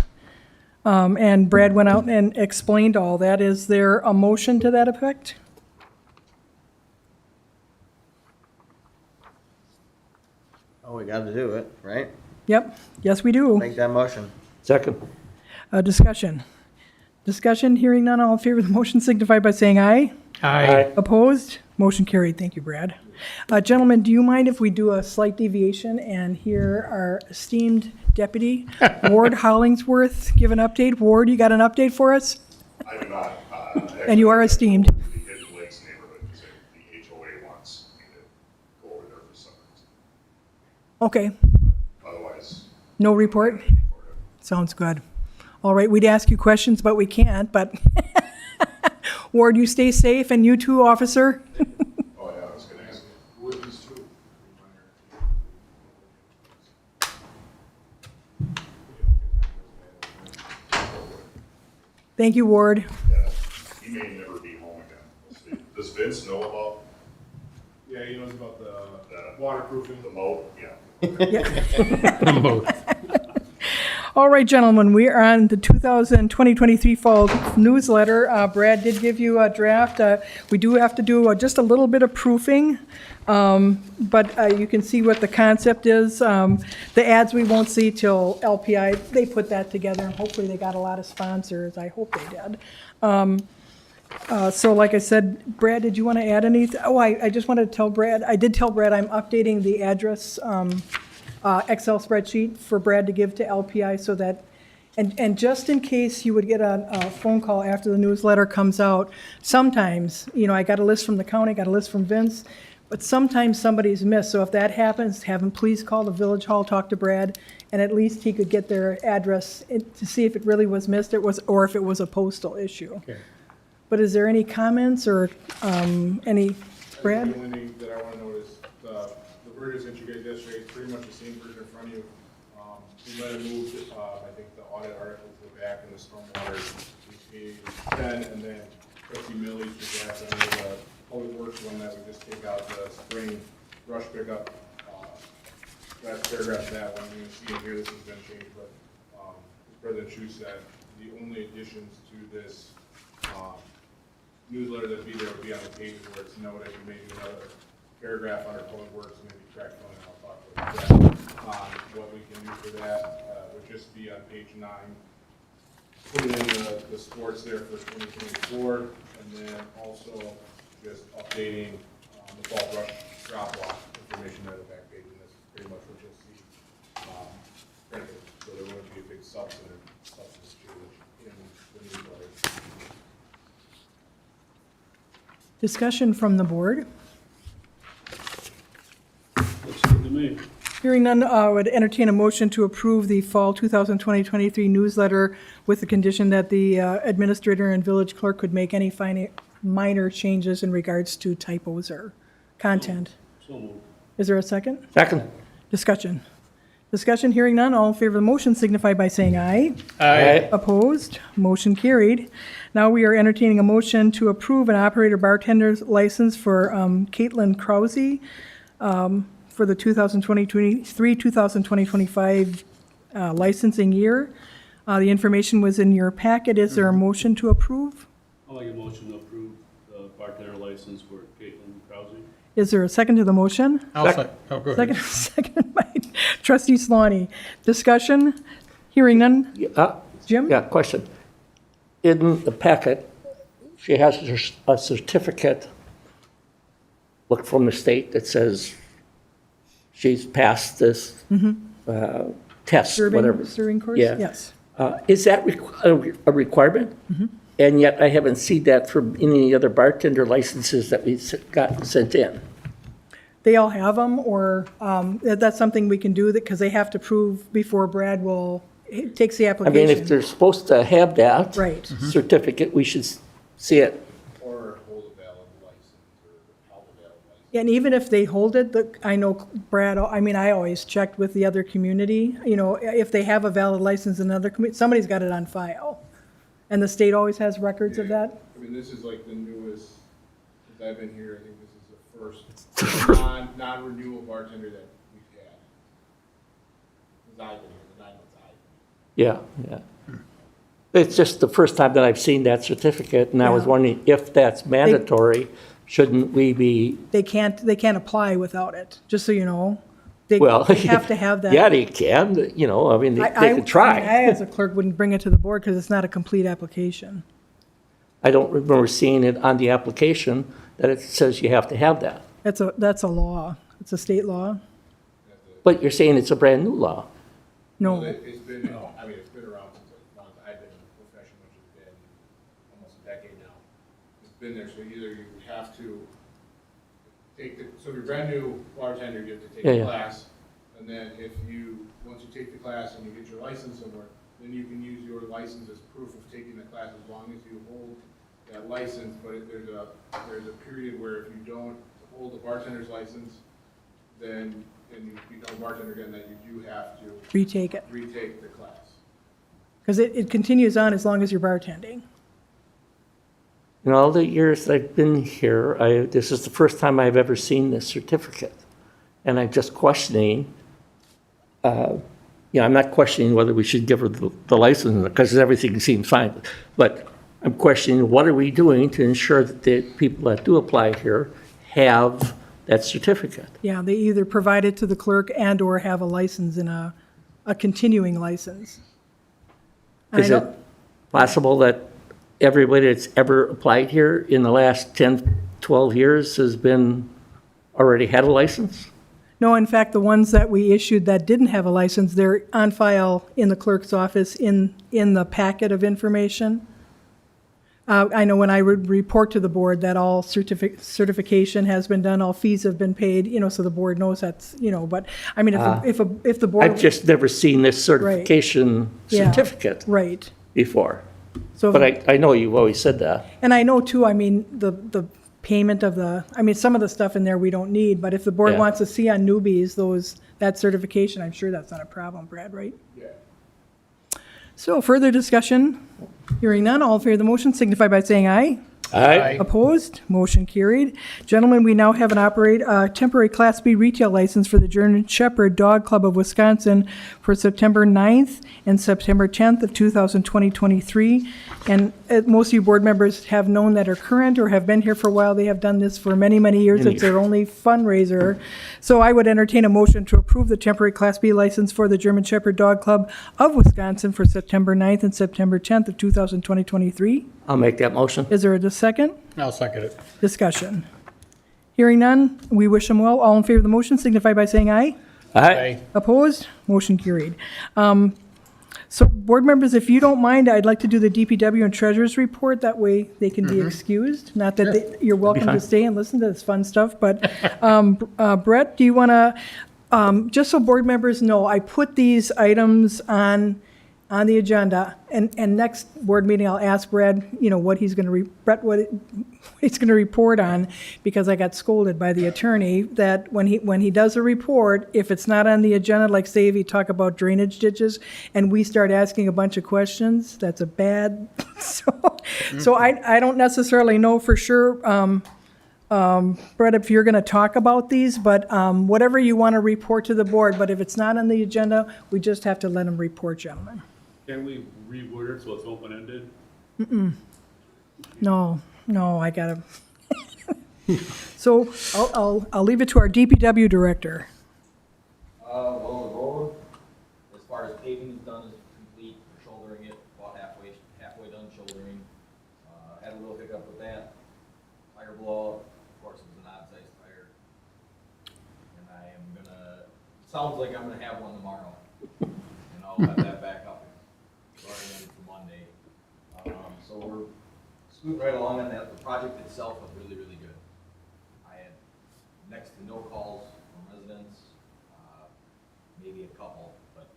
And Brad went out and explained all that. Is there a motion to that effect? Oh, we gotta do it, right? Yep, yes, we do. Make that motion. Second. Discussion. Discussion, hearing none, all in favor of the motion signify by saying aye. Aye. Opposed? Motion carried. Thank you, Brad. Gentlemen, do you mind if we do a slight deviation and hear our esteemed deputy, Ward Hollingsworth, give an update? Ward, you got an update for us? I do not. And you are esteemed. The Hidden Lakes neighborhood, because the HOA wants me to go over there for some reason. Okay, Otherwise, no report? Sounds good. All right, we'd ask you questions, but we can't, but Ward, you stay safe, and you too, officer. oh yeah, I was gonna ask. Who are these two? Thank you, Ward. Yeah, he may never be home again. We'll see. Does Vince know about Yeah, he knows about the waterproofing. the moat? Yeah. All right, gentlemen, we are on the 2023 fall newsletter. Brad did give you a draft. We do have to do just a little bit of proofing, but you can see what the concept is. The ads we won't see till LPI, they put that together, and hopefully they got a lot of sponsors. I hope they did. So like I said, Brad, did you want to add anything? Oh, I just wanted to tell Brad, I did tell Brad I'm updating the address Excel spreadsheet for Brad to give to LPI so that, and just in case you would get a phone call after the newsletter comes out, sometimes, I got a list from the county, got a list from Vince, but sometimes somebody's missed. So if that happens, have him please call the village hall, talk to Brad, and at least he could get their address to see if it really was missed, or if it was a postal issue. Okay. But is there any comments or any, Brad? The only thing that I want to note is the version that you guys yesterday, it's pretty much the same version in front of you. We might have moved, I think, the audit article to the back and the stormwater HPA 10, and then trustee Millie's just asked under the public works one that we just take out the spring brush pickup. Last paragraph of that one, you can see in here, this has been changed, but as President Chu said, the only additions to this newsletter that'd be there would be on the page where it's noted. You may do another paragraph under public works, maybe track one, and I'll talk about that. What we can do for that would just be on page 9. Put in the sports there for 2024, and then also just updating the fall brush drop off information at the back page, and that's pretty much what you'll see printed. So there wouldn't be a big substance change in the newsletter. Discussion from the board? Looks good to me. Hearing none, I would entertain a motion to approve the fall 2023 newsletter with the condition that the administrator and village clerk could make any minor changes in regards to typos or content. So moved. Is there a second? Second. Discussion. Discussion, hearing none, all in favor of the motion signify by saying aye. Aye. Opposed? Motion carried. Now we are entertaining a motion to approve an operator bartender's license for Caitlin Krause for the 2023-2025 licensing year. The information was in your packet. Is there a motion to approve? I'll make a motion to approve the bartender license for Caitlin Krause. Is there a second to the motion? Go ahead. Second by trustee Slaney. Discussion? Hearing none? Jim? Yeah, question. In the packet, she has a certificate look from the state that says she's passed this test, whatever. Serving course? Yeah. Yes. Is that a requirement? And yet I haven't seen that for any other bartender licenses that we got sent in. They all have them, or that's something we can do, because they have to prove before Brad takes the I application. mean, if they're supposed to have that Right. certificate, we should see it. Or hold a valid license, or help a valid license. And even if they hold it, I know Brad, I mean, I always checked with the other community, if they have a valid license in another community, somebody's got it on file. And the state always has records of that? I mean, this is like the newest, since I've been here, I think this is the first non-renewal bartender that we've had. Since I've been here, the 9 months I've been here. Yeah. It's just the first time that I've seen that certificate, and I was Yeah. wondering if that's mandatory, shouldn't we be, They can't apply without it, just so you know. They well. they have to have that. Yeah, they can, I mean, they I can try. I, as a clerk, wouldn't bring it to the board because it's not a complete application. I don't remember seeing it on the application that it says you have to have that. That's a law. It's a state law. But you're saying it's a brand-new law. No, It's been, I mean, it's been around since like, long as I've been in the profession, which has been almost a decade now. It's been there, so either you have to so if you're brand new bartender, you have to take Yeah, a yeah. class. And then once you take the class and you get your license somewhere, then you can use your license as proof of taking the class as long as you hold that license. But if there's a period where if you don't hold a bartender's license, then you become a bartender again, that you do have to retake it. retake the class. Because it continues on as long as you're bartending. In all the years I've been here, this is the first time I've ever seen this certificate. And I'm just questioning, I'm not questioning whether we should give her the license, because everything seems fine. But I'm questioning, what are we doing to ensure that the people that do apply here have that certificate? Yeah, they either provide it to the clerk and/or have a license in a continuing license. And I Is it know- possible that everybody that's ever applied here in the last 10, 12 years has already had a license? No, in fact, the ones that we issued that didn't have a license, they're on file in the clerk's office in the packet of information. I know when I would report to the board that all certification has been done, all fees have been paid, so the board knows that's, but, I mean, if the board. I've just never seen this certification Yeah. certificate Right. before. So, But I know you've always said that. and I know too, I mean, the payment of some of the stuff in there we don't need, but if the board Yeah. wants to see on newbies, that certification, I'm sure that's not a problem, Brad, right? Yeah. So further discussion, hearing none, all in favor of the motion signify by saying aye. Aye. Opposed? Motion carried. Gentlemen, we now have a temporary Class B retail license for the German Shepherd Dog Club of Wisconsin for September 9th and September 10th of 2023. And most of you board members have known that are current or have been here for a while. They have done this for many, many years. It's their only fundraiser. So I would entertain a motion to approve the temporary Class B license for the German Shepherd Dog Club of Wisconsin for September 9th and September 10th of 2023. I'll make that motion. Is there a second? I'll second it. Discussion. Hearing none, we wish them well. All in favor of the motion signify by saying aye. Aye. Opposed? Motion carried. So, board members, if you don't mind, I'd like to do the DPW and treasurer's report. That way they can be excused. Not that you're welcome to fine. stay and listen to this fun stuff, but Brett, do you want to, just so board members know, I put these items on the agenda, and next board meeting, I'll ask Brad, what he's going to, what he's going to report on, because I got scolded by the attorney that when he does a report, if it's not on the agenda, like say if you talk about drainage ditches, and we start asking a bunch of questions, that's a bad, so I don't necessarily know for sure, Brett, if you're going to talk about these, but whatever you want to report to the board, but if it's not on the agenda, we just have to let them report, gentlemen. Can we reword it so it's open-ended? No, I gotta. So I'll leave it to our DPW director. Well, the road, as far as paving is done, is complete, shouldering it, about halfway done shouldering. Had a little hiccup with that. Tire blow, of course, it was an odd sized tire. sounds like I'm gonna have one tomorrow. And I'll have that back up starting for Monday. So we're scooting right along on that. The project itself was really, really good. I had next to no calls from residents, maybe a couple, but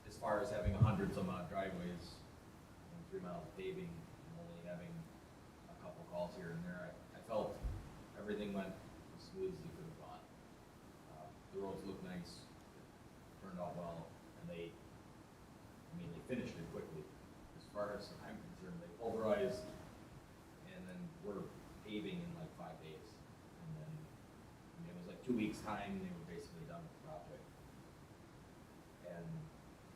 as far as having hundreds of driveways, 3 miles of paving, and only having a couple calls here and there, I felt everything went as smooth as it could have gone. The roads look nice, turned out well, and they finished it quickly. As far as I'm concerned, they pulverized, and then we're paving in like 5 days. And then, it was like 2 weeks' time, they were basically done with the project. And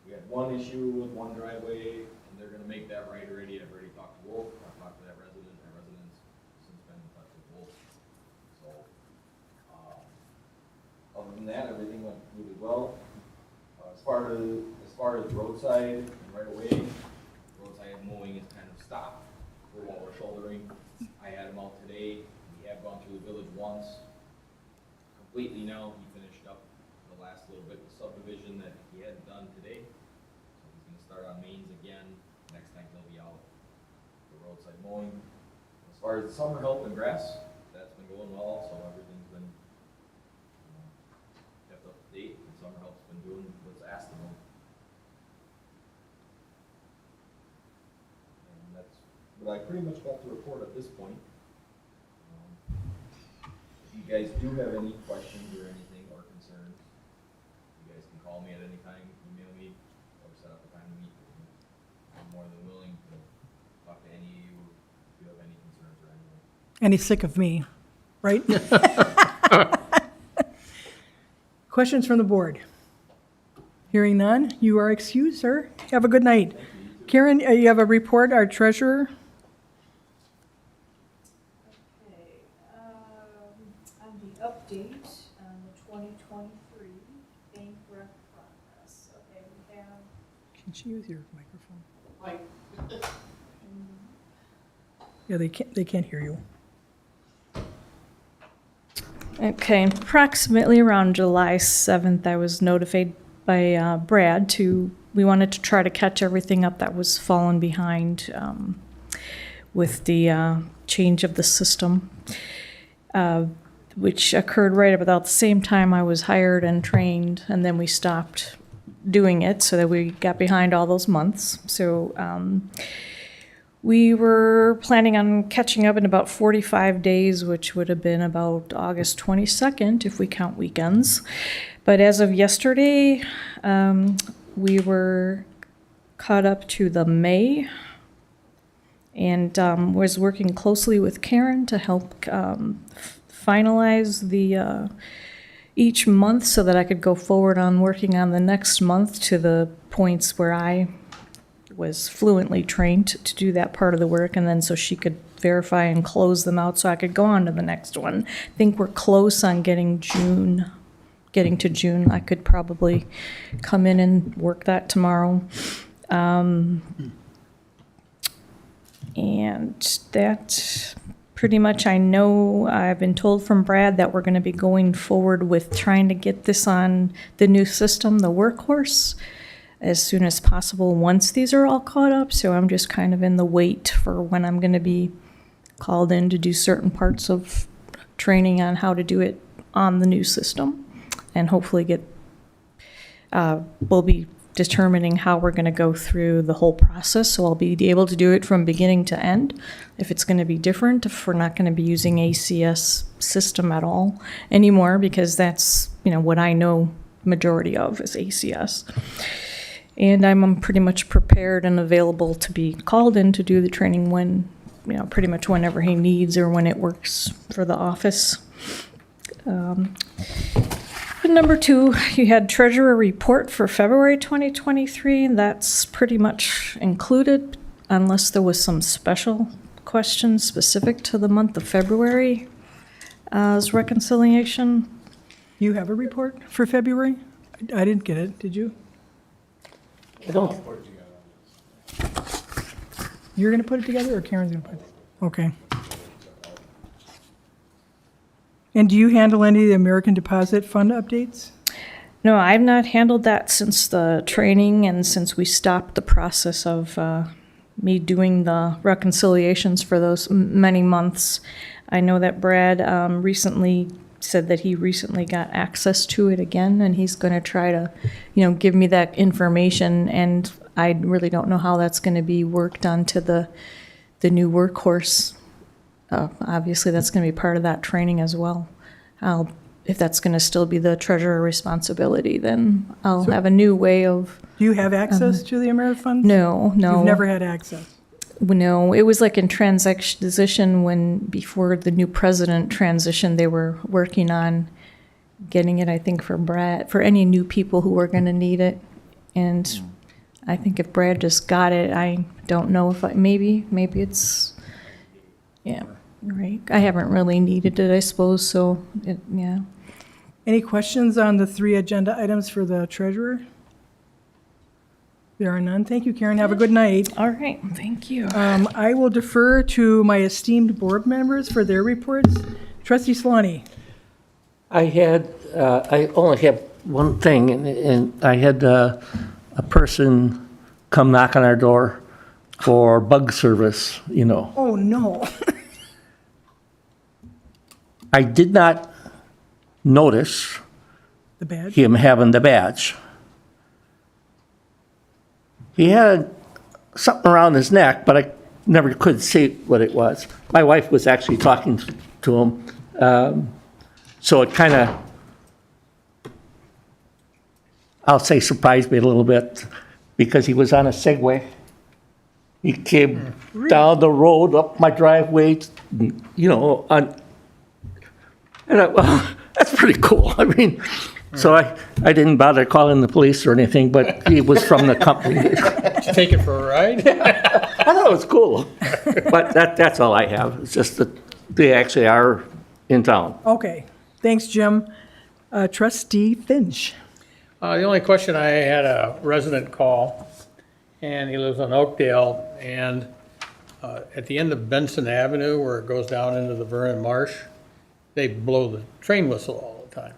we had one issue with one driveway, and they're gonna make that right already. I've already talked to Wolf, I've talked to that resident, that resident's since been in touch with Wolf. So, other than that, everything went really well. As far as roadside and right away, roadside mowing is kind of stopped for what we're shouldering. I had him out today. We have gone through the village once completely now. He finished up the last little bit of subdivision that he hadn't done today. So he's gonna start on mains again. Next time he'll be out for roadside mowing. As far as the summer help and grass, that's been going well also. Everything's been kept up to date, and summer help's been doing what's asked of them. And that's what I pretty much got to report at this point. If you guys do have any questions or anything or concerns, you guys can call me at any time, email me, or set up a time to meet with me. I'm more than willing to talk to any of you if you have any concerns or anything. And he's sick of me, right? Questions from the board? Hearing none, you are excused, sir. Have a good night. Karen, you have a report, our treasurer? Okay, on the update on the 2023 bank rec progress, okay, we have, Can she use your microphone? Yeah, they can't hear you. okay, approximately around July 7th, I was notified by Brad we wanted to try to catch everything up that was fallen behind with the change of the system, which occurred right about the same time I was hired and trained, and then we stopped doing it so that we got behind all those months. So we were planning on catching up in about 45 days, which would have been about August 22nd if we count weekends. But as of yesterday, we were caught up to the May, and was working closely with Karen to help finalize the each month so that I could go forward on working on the next month to the points where I was fluently trained to do that part of the work, and then so she could verify and close them out so I could go on to the next one. I think we're close on getting to June. I could probably come in and work that tomorrow. And that pretty much, I know I've been told from Brad that we're going to be going forward with trying to get this on the new system, the Workhorse, as soon as possible once these are all caught up. So I'm just kind of in the wait for when I'm going to be called in to do certain parts of training on how to do it on the new system, and hopefully we'll be determining how we're going to go through the whole process. So I'll be able to do it from beginning to end. If it's going to be different, if we're not going to be using ACS system at all anymore, because that's, what I know majority of is ACS. And I'm pretty much prepared and available to be called in to do the training when, pretty much whenever he needs or when it works for the office. Number 2, you had treasurer report for February 2023. That's pretty much included, unless there was some special questions specific to the month of February as reconciliation. You have a report for February? I didn't get it, did you? I don't, You're going to put it together, or Karen's going to put it? Okay. And do you handle any of the American Deposit Fund updates? No, I've not handled that since the training and since we stopped the process of me doing the reconciliations for those many months. I know that Brad recently said that he recently got access to it again, and he's going to try to, give me that information. And I really don't know how that's going to be worked onto the new workhorse. Obviously, that's going to be part of that training as well. If that's going to still be the treasurer responsibility, then I'll have a new way of. Do you have access to the AmeriFunds? No. You've never had access? No, it was like in transition before the new president transitioned, they were working on getting it, I think, for Brad, for any new people who were going to need it. And I think if Brad just got it, I don't know if maybe it's, yeah, right. I haven't really needed it, I suppose, so, yeah. Any questions on the 3 agenda items for the treasurer? There are none. Thank you, Karen. Have a good night. All right, thank you. I will defer to my esteemed board members for their reports. Trustee Slaney. I only have one thing, and I had a person come knock on our door for bug service, Oh, no. I did not notice The badge? him having the badge. He had something around his neck, but I never could see what it was. My wife was actually talking to him, so it kind of, I'll say, surprised me a little bit, because he was on a Segway. He came down the road, up my driveway, well, that's pretty cool. I mean, so I didn't bother calling the police or anything, but he was from the company. Did you take it for a ride? I thought it was cool. But that's all I have. It's just that they actually are in town. Okay. Thanks, Jim. Trustee Finch. The only question, I had a resident call, and he lives on Oakdale, and at the end of Benson Avenue, where it goes down into the Vernon Marsh, they blow the train whistle all the time.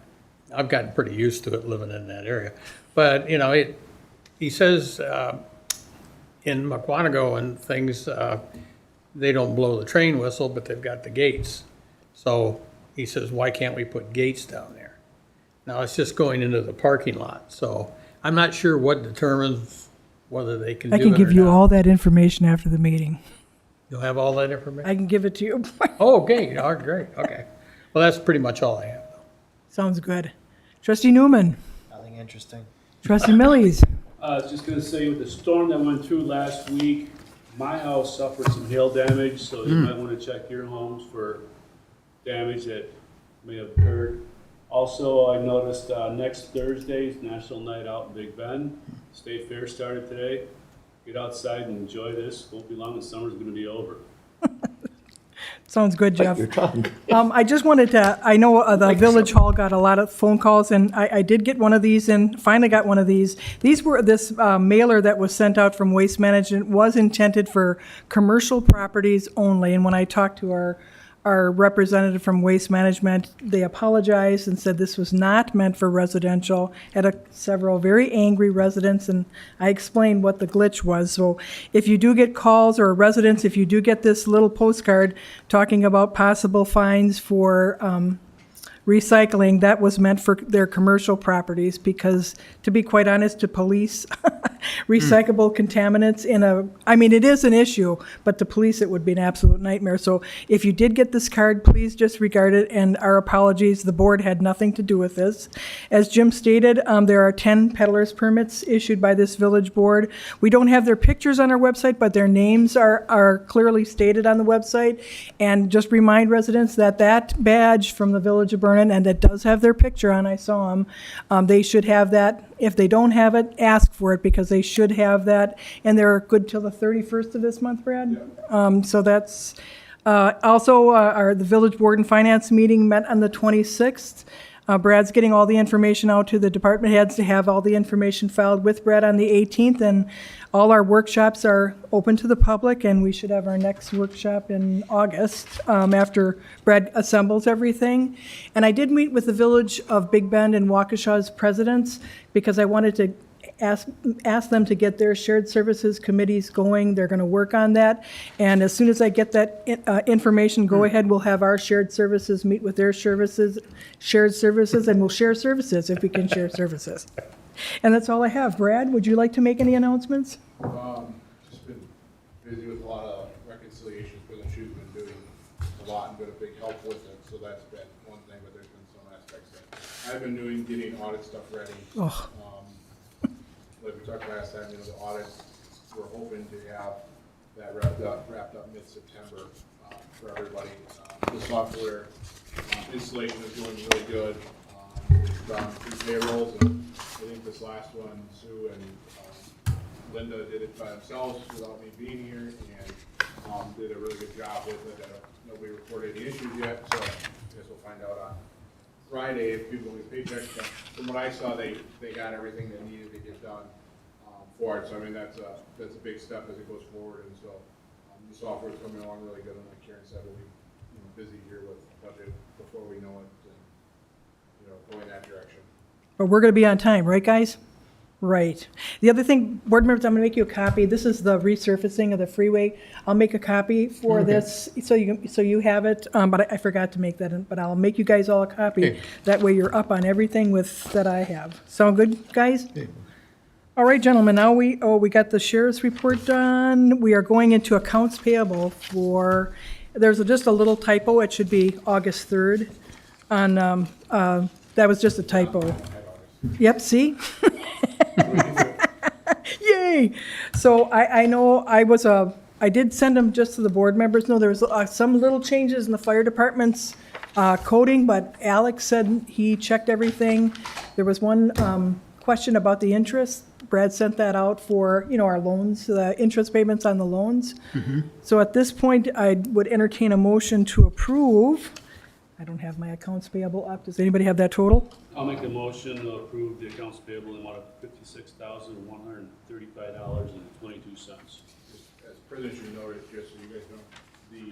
I've gotten pretty used to it living in that area. But, he says in McWanago and things, they don't blow the train whistle, but they've got the gates. So he says, why can't we put gates down there? Now, it's just going into the parking lot. So I'm not sure what determines whether they can do I it can give or you not. all that information after the meeting. You'll have all that information? I can give it to you. Oh, okay, all right, great, okay. Well, that's pretty much all I have. Sounds good. Trustee Newman. Nothing interesting. Trustee Millies. I was just gonna say, with the storm that went through last week, my house suffered some hail damage, so you might wanna check your homes for damage that may have occurred. Also, I noticed, next Thursday's National Night Out in Big Bend. State Fair started today. Get outside and enjoy this. Won't be long, the summer's gonna be over. Sounds good, Jeff. Your tongue. I just wanted to, I know the Village Hall got a lot of phone calls, and I did get one of these, and finally got one of these. These were, this mailer that was sent out from Waste Management was intended for commercial properties only, and when I talked to our representative from Waste Management, they apologized and said this was not meant for residential. Had several very angry residents, and I explained what the glitch was. So if you do get calls, or residents, if you do get this little postcard talking about possible fines for recycling, that was meant for their commercial properties, because to be quite honest, to police recyclable contaminants it is an issue, but to police it would be an absolute nightmare. So if you did get this card, please disregard it, and our apologies. The board had nothing to do with this. As Jim stated, there are 10 peddlers permits issued by this village board. We don't have their pictures on our website, but their names are clearly stated on the website. And just remind residents that that badge from the Village of Vernon, and that does have their picture on, I saw them, they should have that. If they don't have it, ask for it, because they should have that, and they're good till the 31st of this month, Brad? So that's, also, the Village Board and Finance meeting met on the 26th. Brad's getting all the information out to the department heads to have all the information filed with Brad on the 18th, and all our workshops are open to the public, and we should have our next workshop in August, after Brad assembles everything. And I did meet with the Village of Big Bend and Waukesha's presidents, because I wanted to ask them to get their shared services committees going. They're going to work on that. And as soon as I get that information, go ahead, we'll have our shared services meet with their services, shared services, and we'll share services if we can share services. And that's all I have. Brad, would you like to make any announcements? Just been busy with a lot of reconciliations, President Shu's been doing a lot and been a big help with it, so that's been one thing, but there's been some aspects that I've been doing, getting audit stuff ready. Oh. Like we talked last time, you know, the audit, we're hoping to have that wrapped up mid-September for everybody. The software installation is going really good. We've done 3 payrolls, and I think this last one, Sue and Linda did it by themselves without me being here, and did a really good job with it. Nobody reported any issues yet, so I guess we'll find out on Friday if people get paychecks. But from what I saw, they got everything they needed to get done for it. So I mean, that's a big step as it goes forward. And so the software is coming along really good. And like Karen said, we'll be busy here with budget before we know it, and going that direction. But we're going to be on time, right, guys? Right. The other thing, board members, I'm going to make you a copy. This is the resurfacing of the freeway. I'll make a copy for this, so you have it, but I forgot to make that, but I'll make you guys all a copy. Okay. That way you're up on everything that I have. Sound good, guys? All right, gentlemen, now we got the sheriff's report done. We are going into accounts payable for, there's just a little typo. It should be August 3rd on, that was just a typo. Yep, see? Yay! So I know I did send them just to the board members. No, there was some little changes in the fire department's coding, but Alex said he checked everything. There was one question about the interest. Brad sent that out for, our loans, the interest payments on the loans. So at this point, I would entertain a motion to approve. I don't have my accounts payable up. Does anybody have that total? I'll make a motion to approve the accounts payable in amount of $56,135.22. As President Shu noted, just so you guys know, the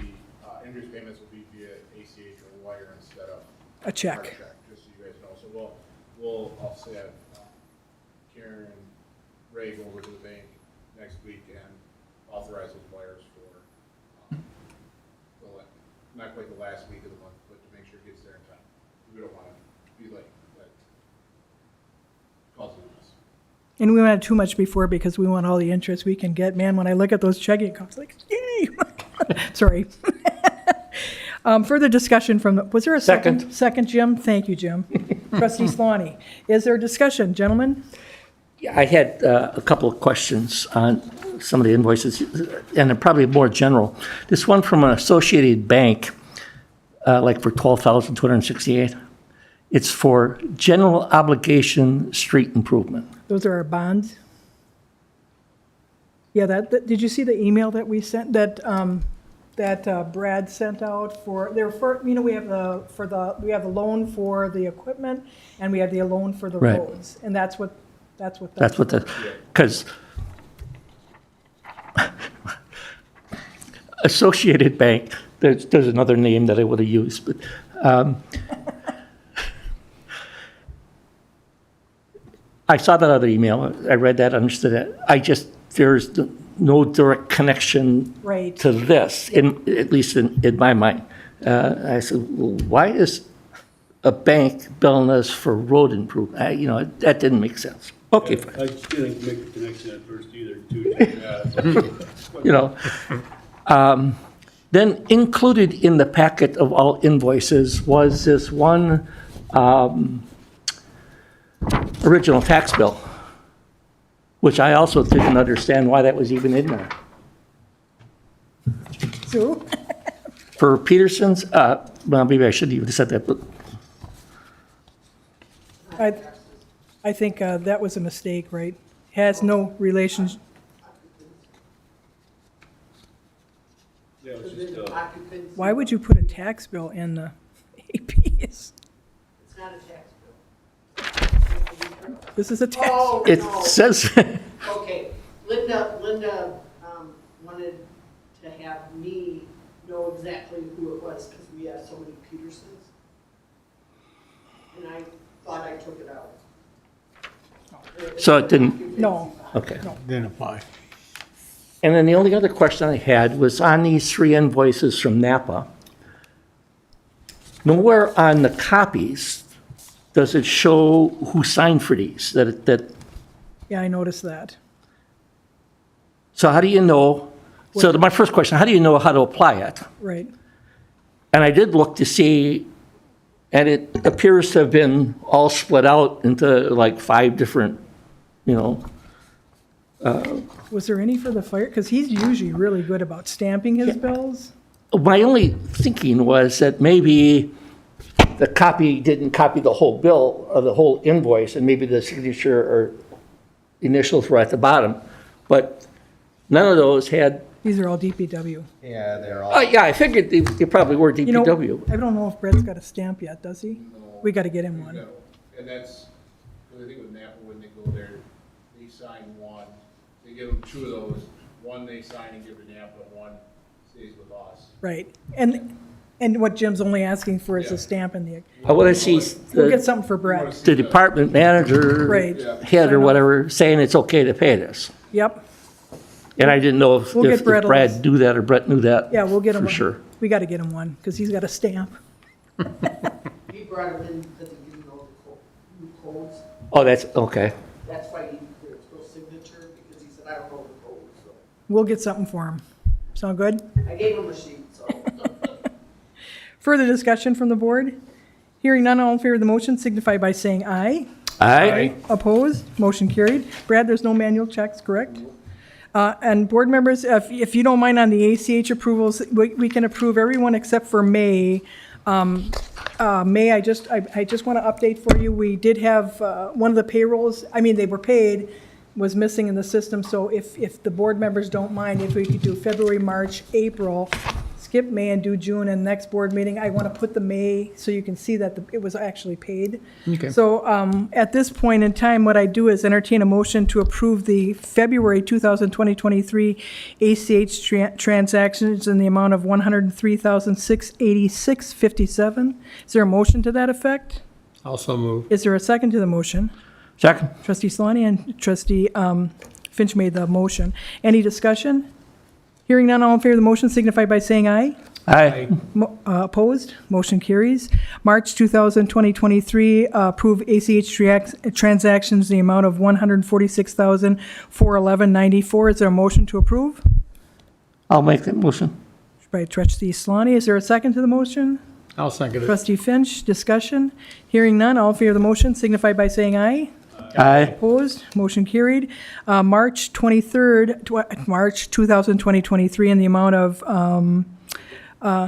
interest payments will be via ACH or wire instead of A check. card check, just so you guys know. So we'll also have Karen and Ray go over to the bank next week and authorize those wires for not quite the last week of the month, but to make sure it gets there in time. We don't want to be like that causing us. And we went too much before because we want all the interest we can get. Man, when I look at those checking accounts, like, yay! Sorry. Further discussion was there a second? Second. Second, Jim? Thank you, Jim. Trustee Slaney. Is there discussion, gentlemen? I had a couple of questions on some of the invoices, and they're probably more general. This one from an Associated Bank, like for $12,268, it's for general obligation street improvement. Those are our bonds. Yeah, did you see the email that we sent, that Brad sent out for, we have the loan for the equipment, and we have the loan for the Right. roads, and that's what because Associated Bank, there's another name that I would have used, but I saw that other email. I read that, understood that. There's no direct connection Right. to this, at least in my mind. I said, well, why is a bank billing us for road improvement? That didn't make sense. Okay, fine. I just didn't make the connection at first either, too. Then included in the packet of all invoices was this one original tax bill, which I also didn't understand why that was even in there. Sue? For Peterson's, well, maybe I shouldn't even have said that, but I think that was a mistake, right? Has no relation. Yeah, it was just, Why would you put a tax bill in the APs? It's not a tax This is a test. Oh, It no. says, Okay, Linda, wanted to have me know exactly who it was, because we have so many Petersons. And I thought I took it out. So it didn't- No. okay. Didn't apply. And then the only other question I had was on these 3 invoices from Napa. Nowhere on the copies does it show who signed for these, that, Yeah, I noticed that. so how do you know? So my first question, how do you know how to apply it? Right. And I did look to see, and it appears to have been all split out into like 5 different, you know, Was there any for the fire? Because he's usually really good about stamping his bills. my only thinking was that maybe the copy didn't copy the whole bill or the whole invoice, and maybe the signature or initials were at the bottom. But none of those had, These are all DPW. Yeah, they're oh, all, yeah, I figured they probably were You know, DPW. I don't know if Brett's got a stamp yet, does he? No. We got to get him one. No. And that's, the thing with Napa, when they go there, they sign one, they give them 2 of those, one they sign and give to Napa, one stays with us. Right. And what Jim's only asking for is a Yeah. stamp in the, I want to see we'll get the something for Brett. the department manager, Right. head or whatever, saying it's okay to pay this. Yep. And I didn't know if We'll get if Brett a Brad list. knew that or Brett knew that. Yeah, we'll get him For one. sure. We got to get him one because he's got a stamp. He brought it in because he didn't know the new codes. Oh, that's, okay. That's why he did his signature, because he said, I don't know the code, so. We'll get something for him. Sound good? I gave him a sheet, so. Further discussion from the board? Hearing none, all in favor of the motion signify by saying aye. Aye. Opposed? Motion carried. Brad, there's no manual checks, correct? And board members, if you don't mind on the ACH approvals, we can approve everyone except for May. May, I just want to update for you, we did have one of the payrolls, I mean, they were paid, was missing in the system, so if the board members don't mind, if we could do February, March, April, skip May and do June, and next board meeting, I want to put the May so you can see that it was actually paid. Okay. So at this point in time, what I do is entertain a motion to approve the February 2023 ACH transactions in the amount of $103,686.57. Is there a motion to that effect? Also move. Is there a second to the motion? Second. Trustee Solani and Trustee Finch made the motion. Any discussion? Hearing none, all in favor of the motion signify by saying aye. Aye. Opposed? Motion carries. March 2023, approve ACH transactions in the amount of $146,411.94. Is there a motion to approve? I'll make that motion. By Trustee Solani. Is there a second to the motion? I'll second it. Trustee Finch, discussion. Hearing none, all in favor of the motion signify by saying aye. Aye. Opposed? Motion carried. March 23rd, March 2023, in the amount of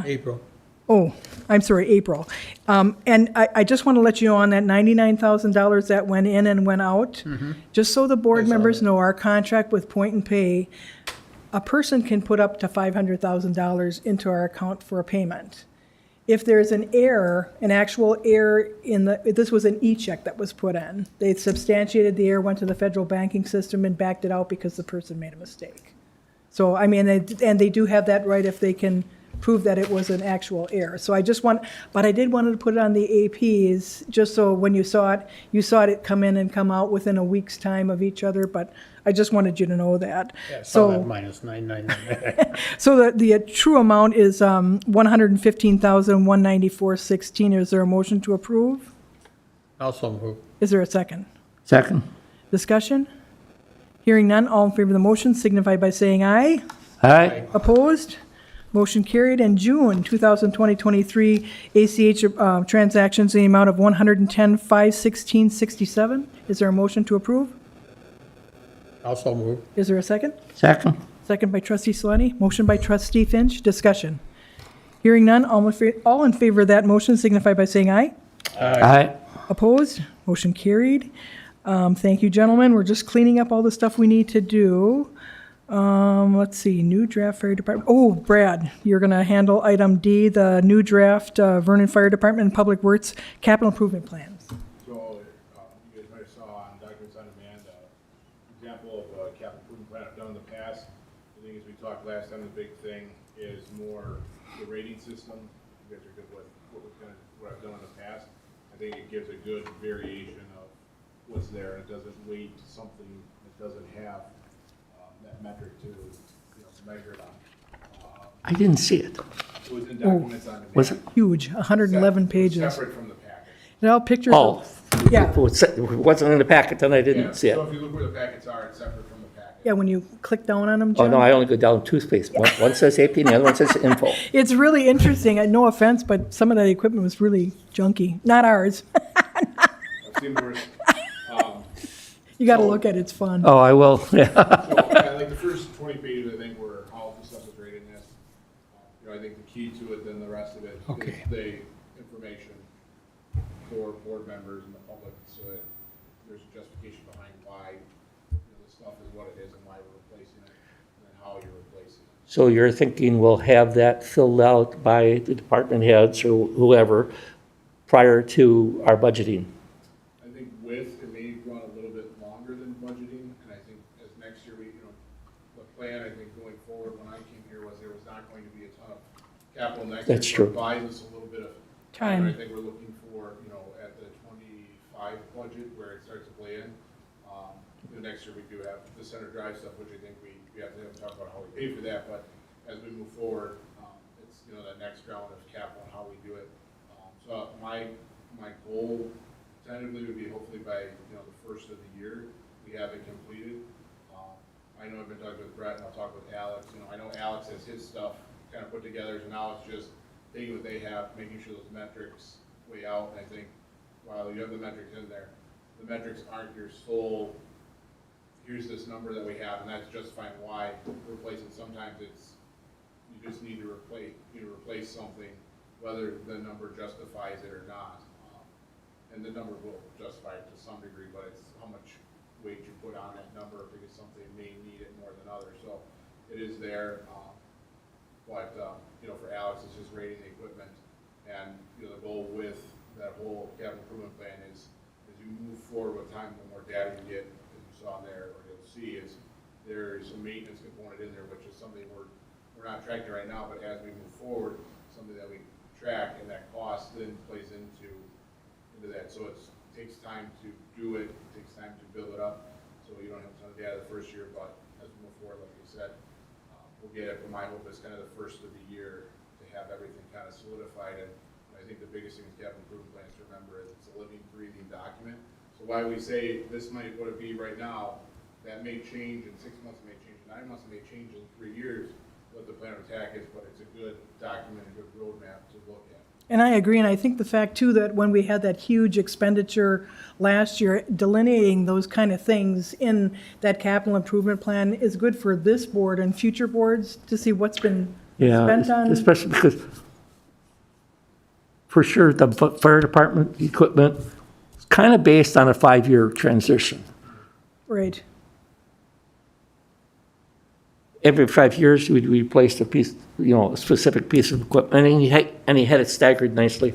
April. Oh, I'm sorry, April. And I just want to let you know on that $99,000 that went in and went out, just so the board members know, our contract with Point and Pay, a person can put up to $500,000 into our account for a payment. If there's an error, an actual error this was an e-check that was put in. They substantiated the error, went to the federal banking system and backed it out because the person made a mistake. So, I mean, and they do have that right if they can prove that it was an actual error. So I did want to put it on the APs, just so when you saw it come in and come out within a week's time of each other, but I just wanted you to know that. Yeah, so that So, minus 999. so the true amount is $115,194.16. Is there a motion to approve? Also move. Is there a second? Second. Discussion? Hearing none, all in favor of the motion signify by saying aye. Aye. Opposed? Motion carried. And June 2023 ACH transactions in the amount of $110,516.67. Is there a motion to approve? Also move. Is there a second? Second. Second by Trustee Solani. Motion by Trustee Finch. Discussion. Hearing none, all in favor of that motion signify by saying aye. Aye. Opposed? Motion carried. Thank you, gentlemen. We're just cleaning up all the stuff we need to do. Let's see, new draft fire department. Oh, Brad, you're going to handle item D, the new draft Vernon Fire Department and Public Works capital improvement plans. So, you guys might I saw on Documents on Demand, example of a capital improvement plan I've done in the past. I think as we talked last time, the big thing is more the rating system. You guys are good with what I've done in the past. I think it gives a good variation of what's there. It doesn't weight something that doesn't have that metric to measure it on. I didn't see it. It was in Documents on Demand. Was it? Huge, 111 pages. Separate from the package. And all pictures Oh, of, yeah, if it wasn't in the packet, then I Yeah, didn't see it. so if you look where the packets are, it's separate from the packet. yeah, when you click down on them, Oh, Jim. no, I only go down toothpaste. One says AP and the other one says info. It's really interesting, no offense, but some of that equipment was really junky. Not ours. I've seen worse. You gotta So- look at it, it's fun. Oh, I will, yeah. So, like the first 20 pages, I think, were all the stuff was rated in this. I think the key to it, then the rest of it Okay. is the information for board members and the public, so that there's a justification behind why this stuff is what it is and why we're replacing it, and then how you're replacing it. So you're thinking we'll have that filled out by the department heads or whoever prior to our budgeting? I think it may run a little bit longer than budgeting, and I think as next year the plan, I think going forward, when I came here, was there was not going to be a ton of capital next year. That's so true. it buys us a little bit of Time. time. I think we're looking for, at the 25 budget where it starts to play in. Next year we do have the center drive stuff, which I think we have to talk about how we pay for that, but as we move forward, it's, that next round of capital and how we do it. So my goal tentatively would be hopefully by, the first of the year, we have it completed. I know I've been talking with Brett and I'll talk with Alex. I know Alex has his stuff kind of put together, so now it's just taking what they have, making sure those metrics weigh out. And I think while you have the metrics in there, the metrics aren't your sole, here's this number that we have, and that's justifying why we're replacing. Sometimes it's, you just need to replace something, whether the number justifies it or not. And the number will justify it to some degree, but it's how much weight you put on that number because something may need it more than others. So it is there. But for Alex, it's just rating the equipment. And, the goal with that whole capital improvement plan is, as you move forward with time, the more data you get, as you saw in there, or you'll see, is there's some maintenance component in there, which is something we're not tracking right now, but as we move forward, something that we track, and that cost then plays into that. So it takes time to do it, takes time to build it up, so you don't have a ton of data the first year, but as we move forward, like you said, we'll get it. But my hope is kind of the first of the year to have everything kind of solidified. And I think the biggest thing with capital improvement plans to remember is it's a living, breathing document. So why we say this might what it be right now, that may change in 6 months, it may change in 9 months, it may change in 3 years, what the plan of attack is, but it's a good document, a good roadmap to look at. And I agree, and I think the fact too that when we had that huge expenditure last year, delineating those kind of things in that capital improvement plan is good for this board and future boards to see what's been spent on. Especially because, for sure, the fire department equipment is kind of based on a 5-year transition. Right. Every 5 years, we replaced a piece, a specific piece of equipment, and he had it staggered nicely.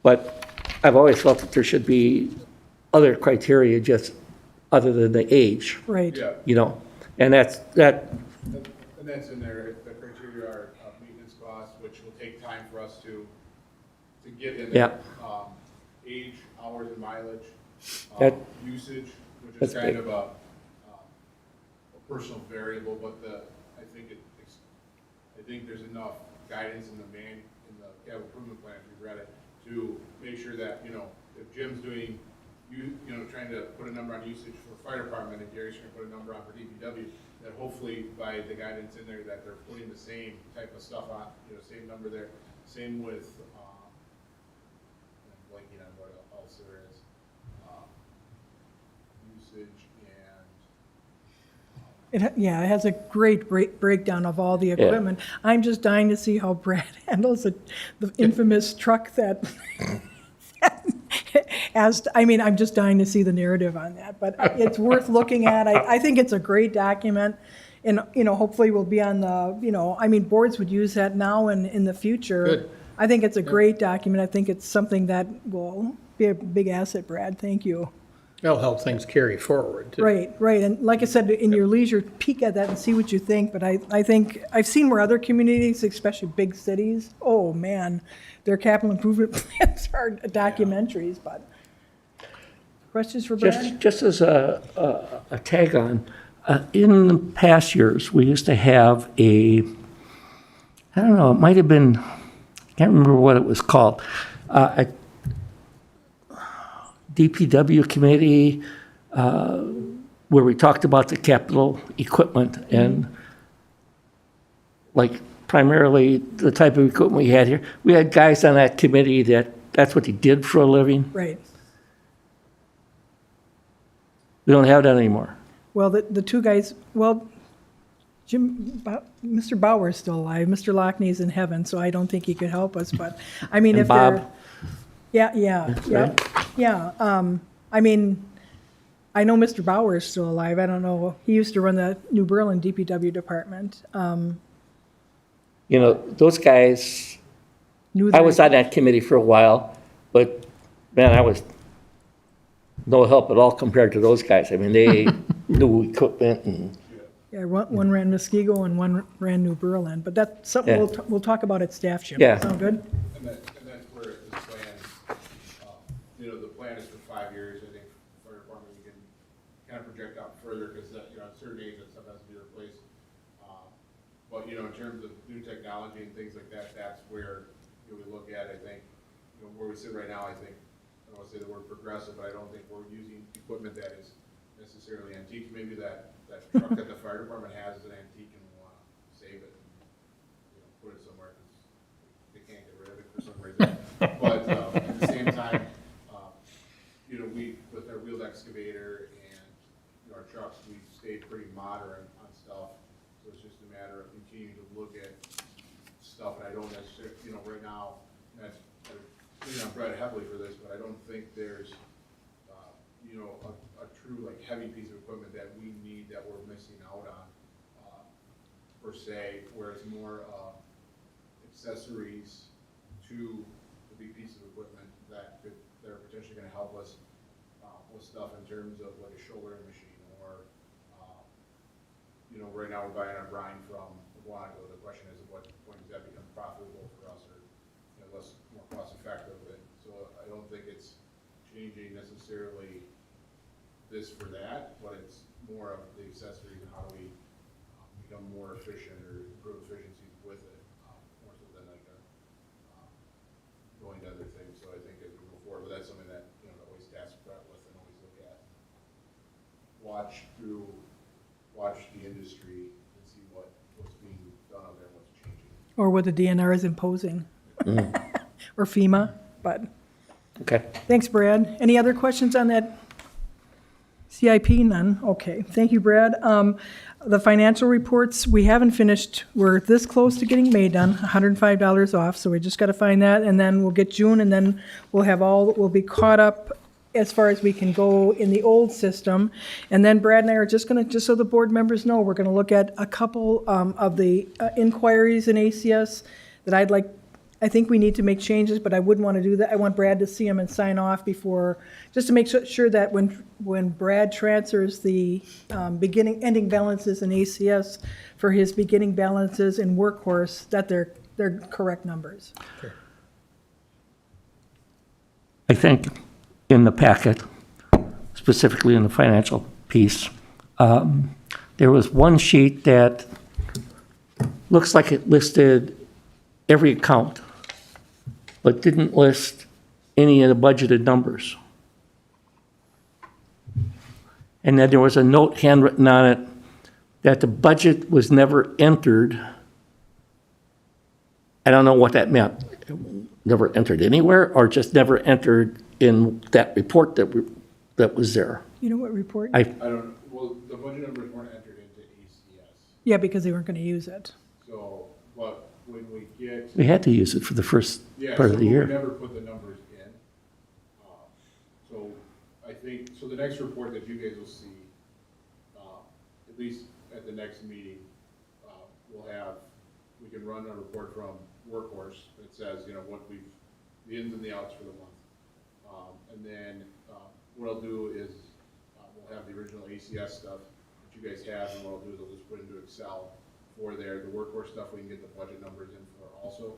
But I've always felt that there should be other criteria just other than the age, Right. Yeah. And that, And that's in there. The criteria are maintenance costs, which will take time for us to get in there. Age, hours and mileage, That- usage, which that's is kind big. of a personal variable, but I think there's enough guidance in the capital improvement plan, if you've read it, to make sure that, if Jim's doing, trying to put a number on usage for fire department, and Gary's trying to put a number on for DPW, that hopefully by the guidance in there, that they're putting the same type of stuff on, same number there. Same with, I'm blanking on what else there is. Usage and, It has a great breakdown of all the equipment. I'm just dying to see how Brad handles the infamous truck that, I'm just dying to see the narrative on that, but it's worth looking at. I think it's a great document, and, hopefully we'll be on the, boards would use that now and in the future. Good. I think it's a great document. I think it's something that will be a big asset, Brad. Thank you. That'll help things carry forward, too. Right, right, and like I said, in your leisure, peek at that and see what you think, but I think, I've seen where other communities, especially big cities, oh man, their capital improvement plans are documentaries, but. Questions for Brad? Just as a tag on, in the past years, we used to have I don't know, it might have been, I can't remember what it was called, a DPW committee where we talked about the capital equipment and like primarily the type of equipment we had here. We had guys on that committee that's what they did for a living. Right. We don't have that anymore. Well, the two guys, well, Mr. Bauer is still alive. Mr. Lockney's in heaven, so I don't think he could help us, but, I mean, And if they're. Bob. Yeah. I mean, I know Mr. Bauer is still alive. I don't know. He used to run the New Berlin DPW department. You know, those guys, I was on that committee for a while, but man, I was no help at all compared to those guys. I mean, they knew equipment and. Yeah, one ran Muskego and one ran New Berlin, but that's something Yeah. we'll talk about at staff, Jim. Yeah. Sound good? And that's where this plan, the plan is for 5 years. I think fire department, we can kind of project out further because, at certain age, that stuff has to be replaced. But, in terms of new technology and things like that, that's where, we look at, I think, where we sit right now, I think, I don't want to say the word progressive, but I don't think we're using equipment that is necessarily antique. Maybe that truck that the fire department has is an antique and we want to save it and, put it somewhere because they can't get rid of it for some reason. But at the same time, we, with our wheeled excavator and our trucks, we've stayed pretty modern on stuff. So it's just a matter of continuing to look at stuff. And I don't necessarily, right now, and that's, I'm Brett heavily for this, but I don't think there's, a true like heavy piece of equipment that we need that we're missing out on, per se, where it's more accessories to the big piece of equipment that are potentially going to help us with stuff in terms of like a shouldering machine or, right now we're buying our brine from Guanaco. The question is, at what point does that become profitable for us or more cost effective? And so I don't think it's changing necessarily this for that, but it's more of the accessories and how do we become more efficient or improve efficiencies with it, more so than like going to other things. So I think as we move forward, but that's something that that always task Brett with and always look at, watch the industry and see what's being done out there and what's changing. Or what the DNR is imposing. Or FEMA, but. Okay. Thanks, Brad. Any other questions on that CIP? None? Okay, thank you, Brad. The financial reports, we haven't finished. We're this close to getting May done, $105 off, so we just got to find that, and then we'll get June, and then we'll be caught up as far as we can go in the old system. And then Brad and I are just so the board members know, we're going to look at a couple of the inquiries in ACS that I think we need to make changes, but I wouldn't want to do that. I want Brad to see them and sign off before, just to make sure that when Brad transfers the ending balances in ACS for his beginning balances in Workhorse, that they're correct numbers. I think in the packet, specifically in the financial piece, there was one sheet that looks like it listed every account, but didn't list any of the budgeted numbers. And then there was a note handwritten on it that the budget was never entered. I don't know what that meant. Never entered anywhere, or just never entered in that report that was there. You know what report? I don't, well, the budget numbers weren't entered into ACS. Yeah, because they weren't going to use it. So, but when we get. We had to use it for the first part of the We year. never put the numbers in. So I think, so the next report that you guys will see, at least at the next meeting, we can run a report from Workhorse that says, the ins and the outs for the month. And then what I'll do is ACS stuff that you guys have, and what I'll do is I'll just put into Excel for there. The workforce stuff, we can get the budget numbers in for also.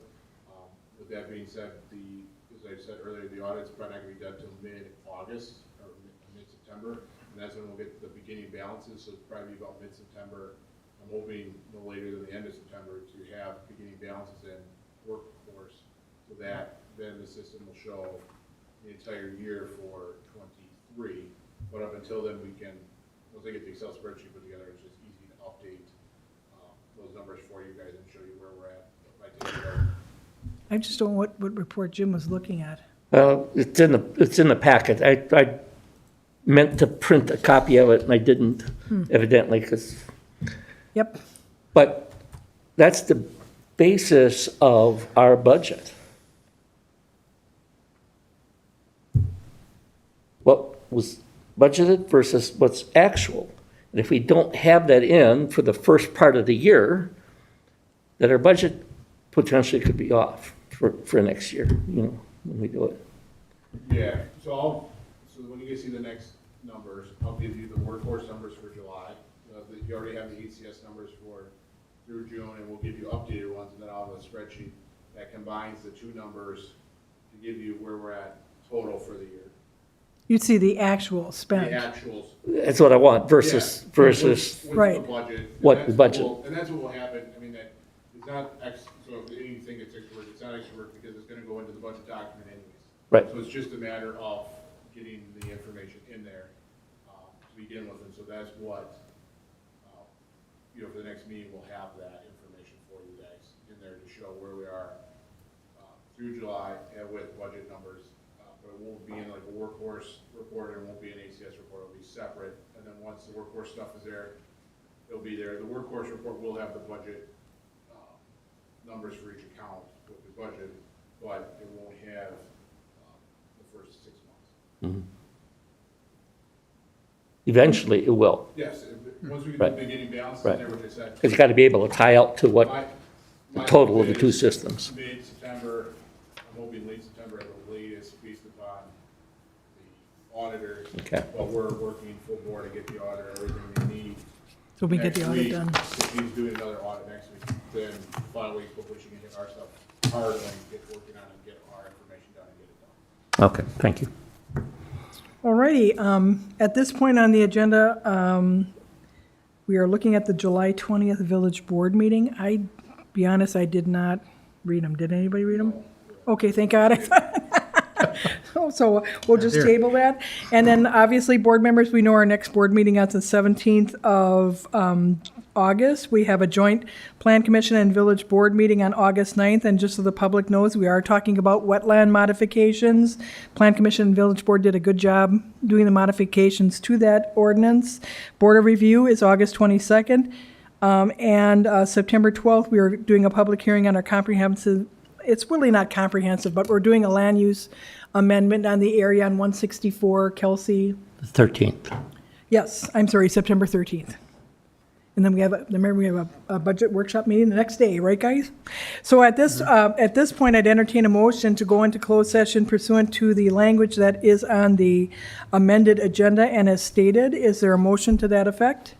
With that being said, as I said earlier, the audit's probably not gonna be done till mid-August, or mid-September, and that's when we'll get the beginning balances, so it's probably about mid-September. I'm hoping no later than the end of September to have beginning balances in workforce, so that then the system will show the entire year for 23. But up until then, we can, once I get the Excel spreadsheet put together, it's just easy to update those numbers for you guys and show you where we're at. By taking it over. I just don't know what report Jim was looking at. Well, it's in the packet. I meant to print a copy of it and I didn't evidently, Yep. but that's the basis of our budget. What was budgeted versus what's actual. And if we don't have that in for the first part of the year, then our budget potentially could be off for next year, when we do it. Yeah, so when you guys see the next numbers, I'll give you the workforce numbers for July. You already have the ACS numbers through June, and we'll give you updated ones, and then I'll have a spreadsheet that combines the two numbers to give you where we're at total for the year. You'd see the actual spend. The actuals. That's what I want versus With Right. the budget. What And the that's budget. And that's what will happen, I mean, that, it's not so if anything gets extra work, it's not extra work because it's gonna go into the budget document anyways. Right. So it's just a matter of getting the information in there, to begin with, and so that's what, for the next meeting, we'll have that information for you guys in there to show where we are, through July, with budget numbers. But it won't be in like a workforce report, it won't be an ACS report, it'll be separate, and then once the workforce stuff is there, it'll be there. The workforce report will have the budget, numbers for each account with the budget, but it won't have, the first 6 months. Eventually, it will. Yes, once we get Right. the beginning balance, Right. there, which I said. Because you got to be able to tie out to what My total of the hope two is systems. Mid-September, I'm hoping late September at the latest, based upon the auditors. Okay. But we're working full bore to get the auditor everything we need. So we get the Next audit week, done. If he's doing another audit next week, then the final week, hopefully she can hit our stuff hard and get working on it and get our information done and get it done. Okay, thank you. Alrighty, at this point on the agenda, we are looking at the July 20th Village Board meeting. Be honest, I did not read them. Did anybody read them? Okay, thank God. So we'll just table that. And then obviously, board members, we know our next board meeting is the 17th of August. We have a joint Plan Commission and Village Board meeting on August 9th. And just so the public knows, we are talking about wetland modifications. Plan Commission and Village Board did a good job doing the modifications to that ordinance. Board of Review is August 22nd. And September 12th, we are doing a public hearing on our comprehensive, it's really not comprehensive, but we're doing a land use amendment on the area on 164 Kelsey. 13th. Yes, I'm sorry, September 13th. And then we have, a budget workshop meeting the next day, right, guys? So at this point, I'd entertain a motion to go into closed session pursuant to the language that is on the amended agenda and as stated. Is there a motion to that effect?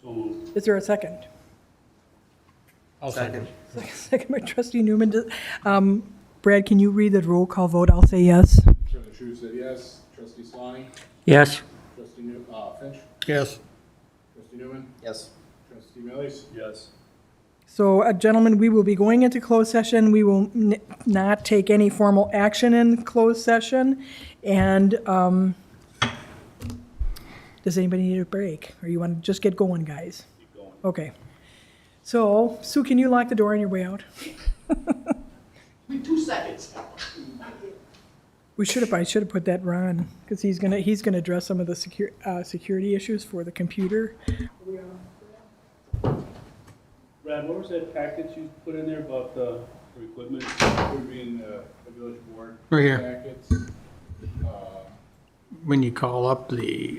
So moved. Is there a second? I'll second. Second by trustee Newman. Brad, can you read the roll call vote? I'll say yes. Trustee Shu said yes, trustee Slaney, Yes? trustee Finch, Yes. trustee Newman, Yes. trustee Millies. Yes. So, gentlemen, we will be going into closed session. We will not take any formal action in closed session. And does anybody need a break? Or you want to just get going, guys? Keep going. Okay. So, Sue, can you lock the door on your way out? Give me 2 seconds. I should have put that Ron, because he's gonna address some of the security issues for the computer. Brad, what was that package you put in there about the equipment? Would be in the village board. Right here. Packets. When you call up the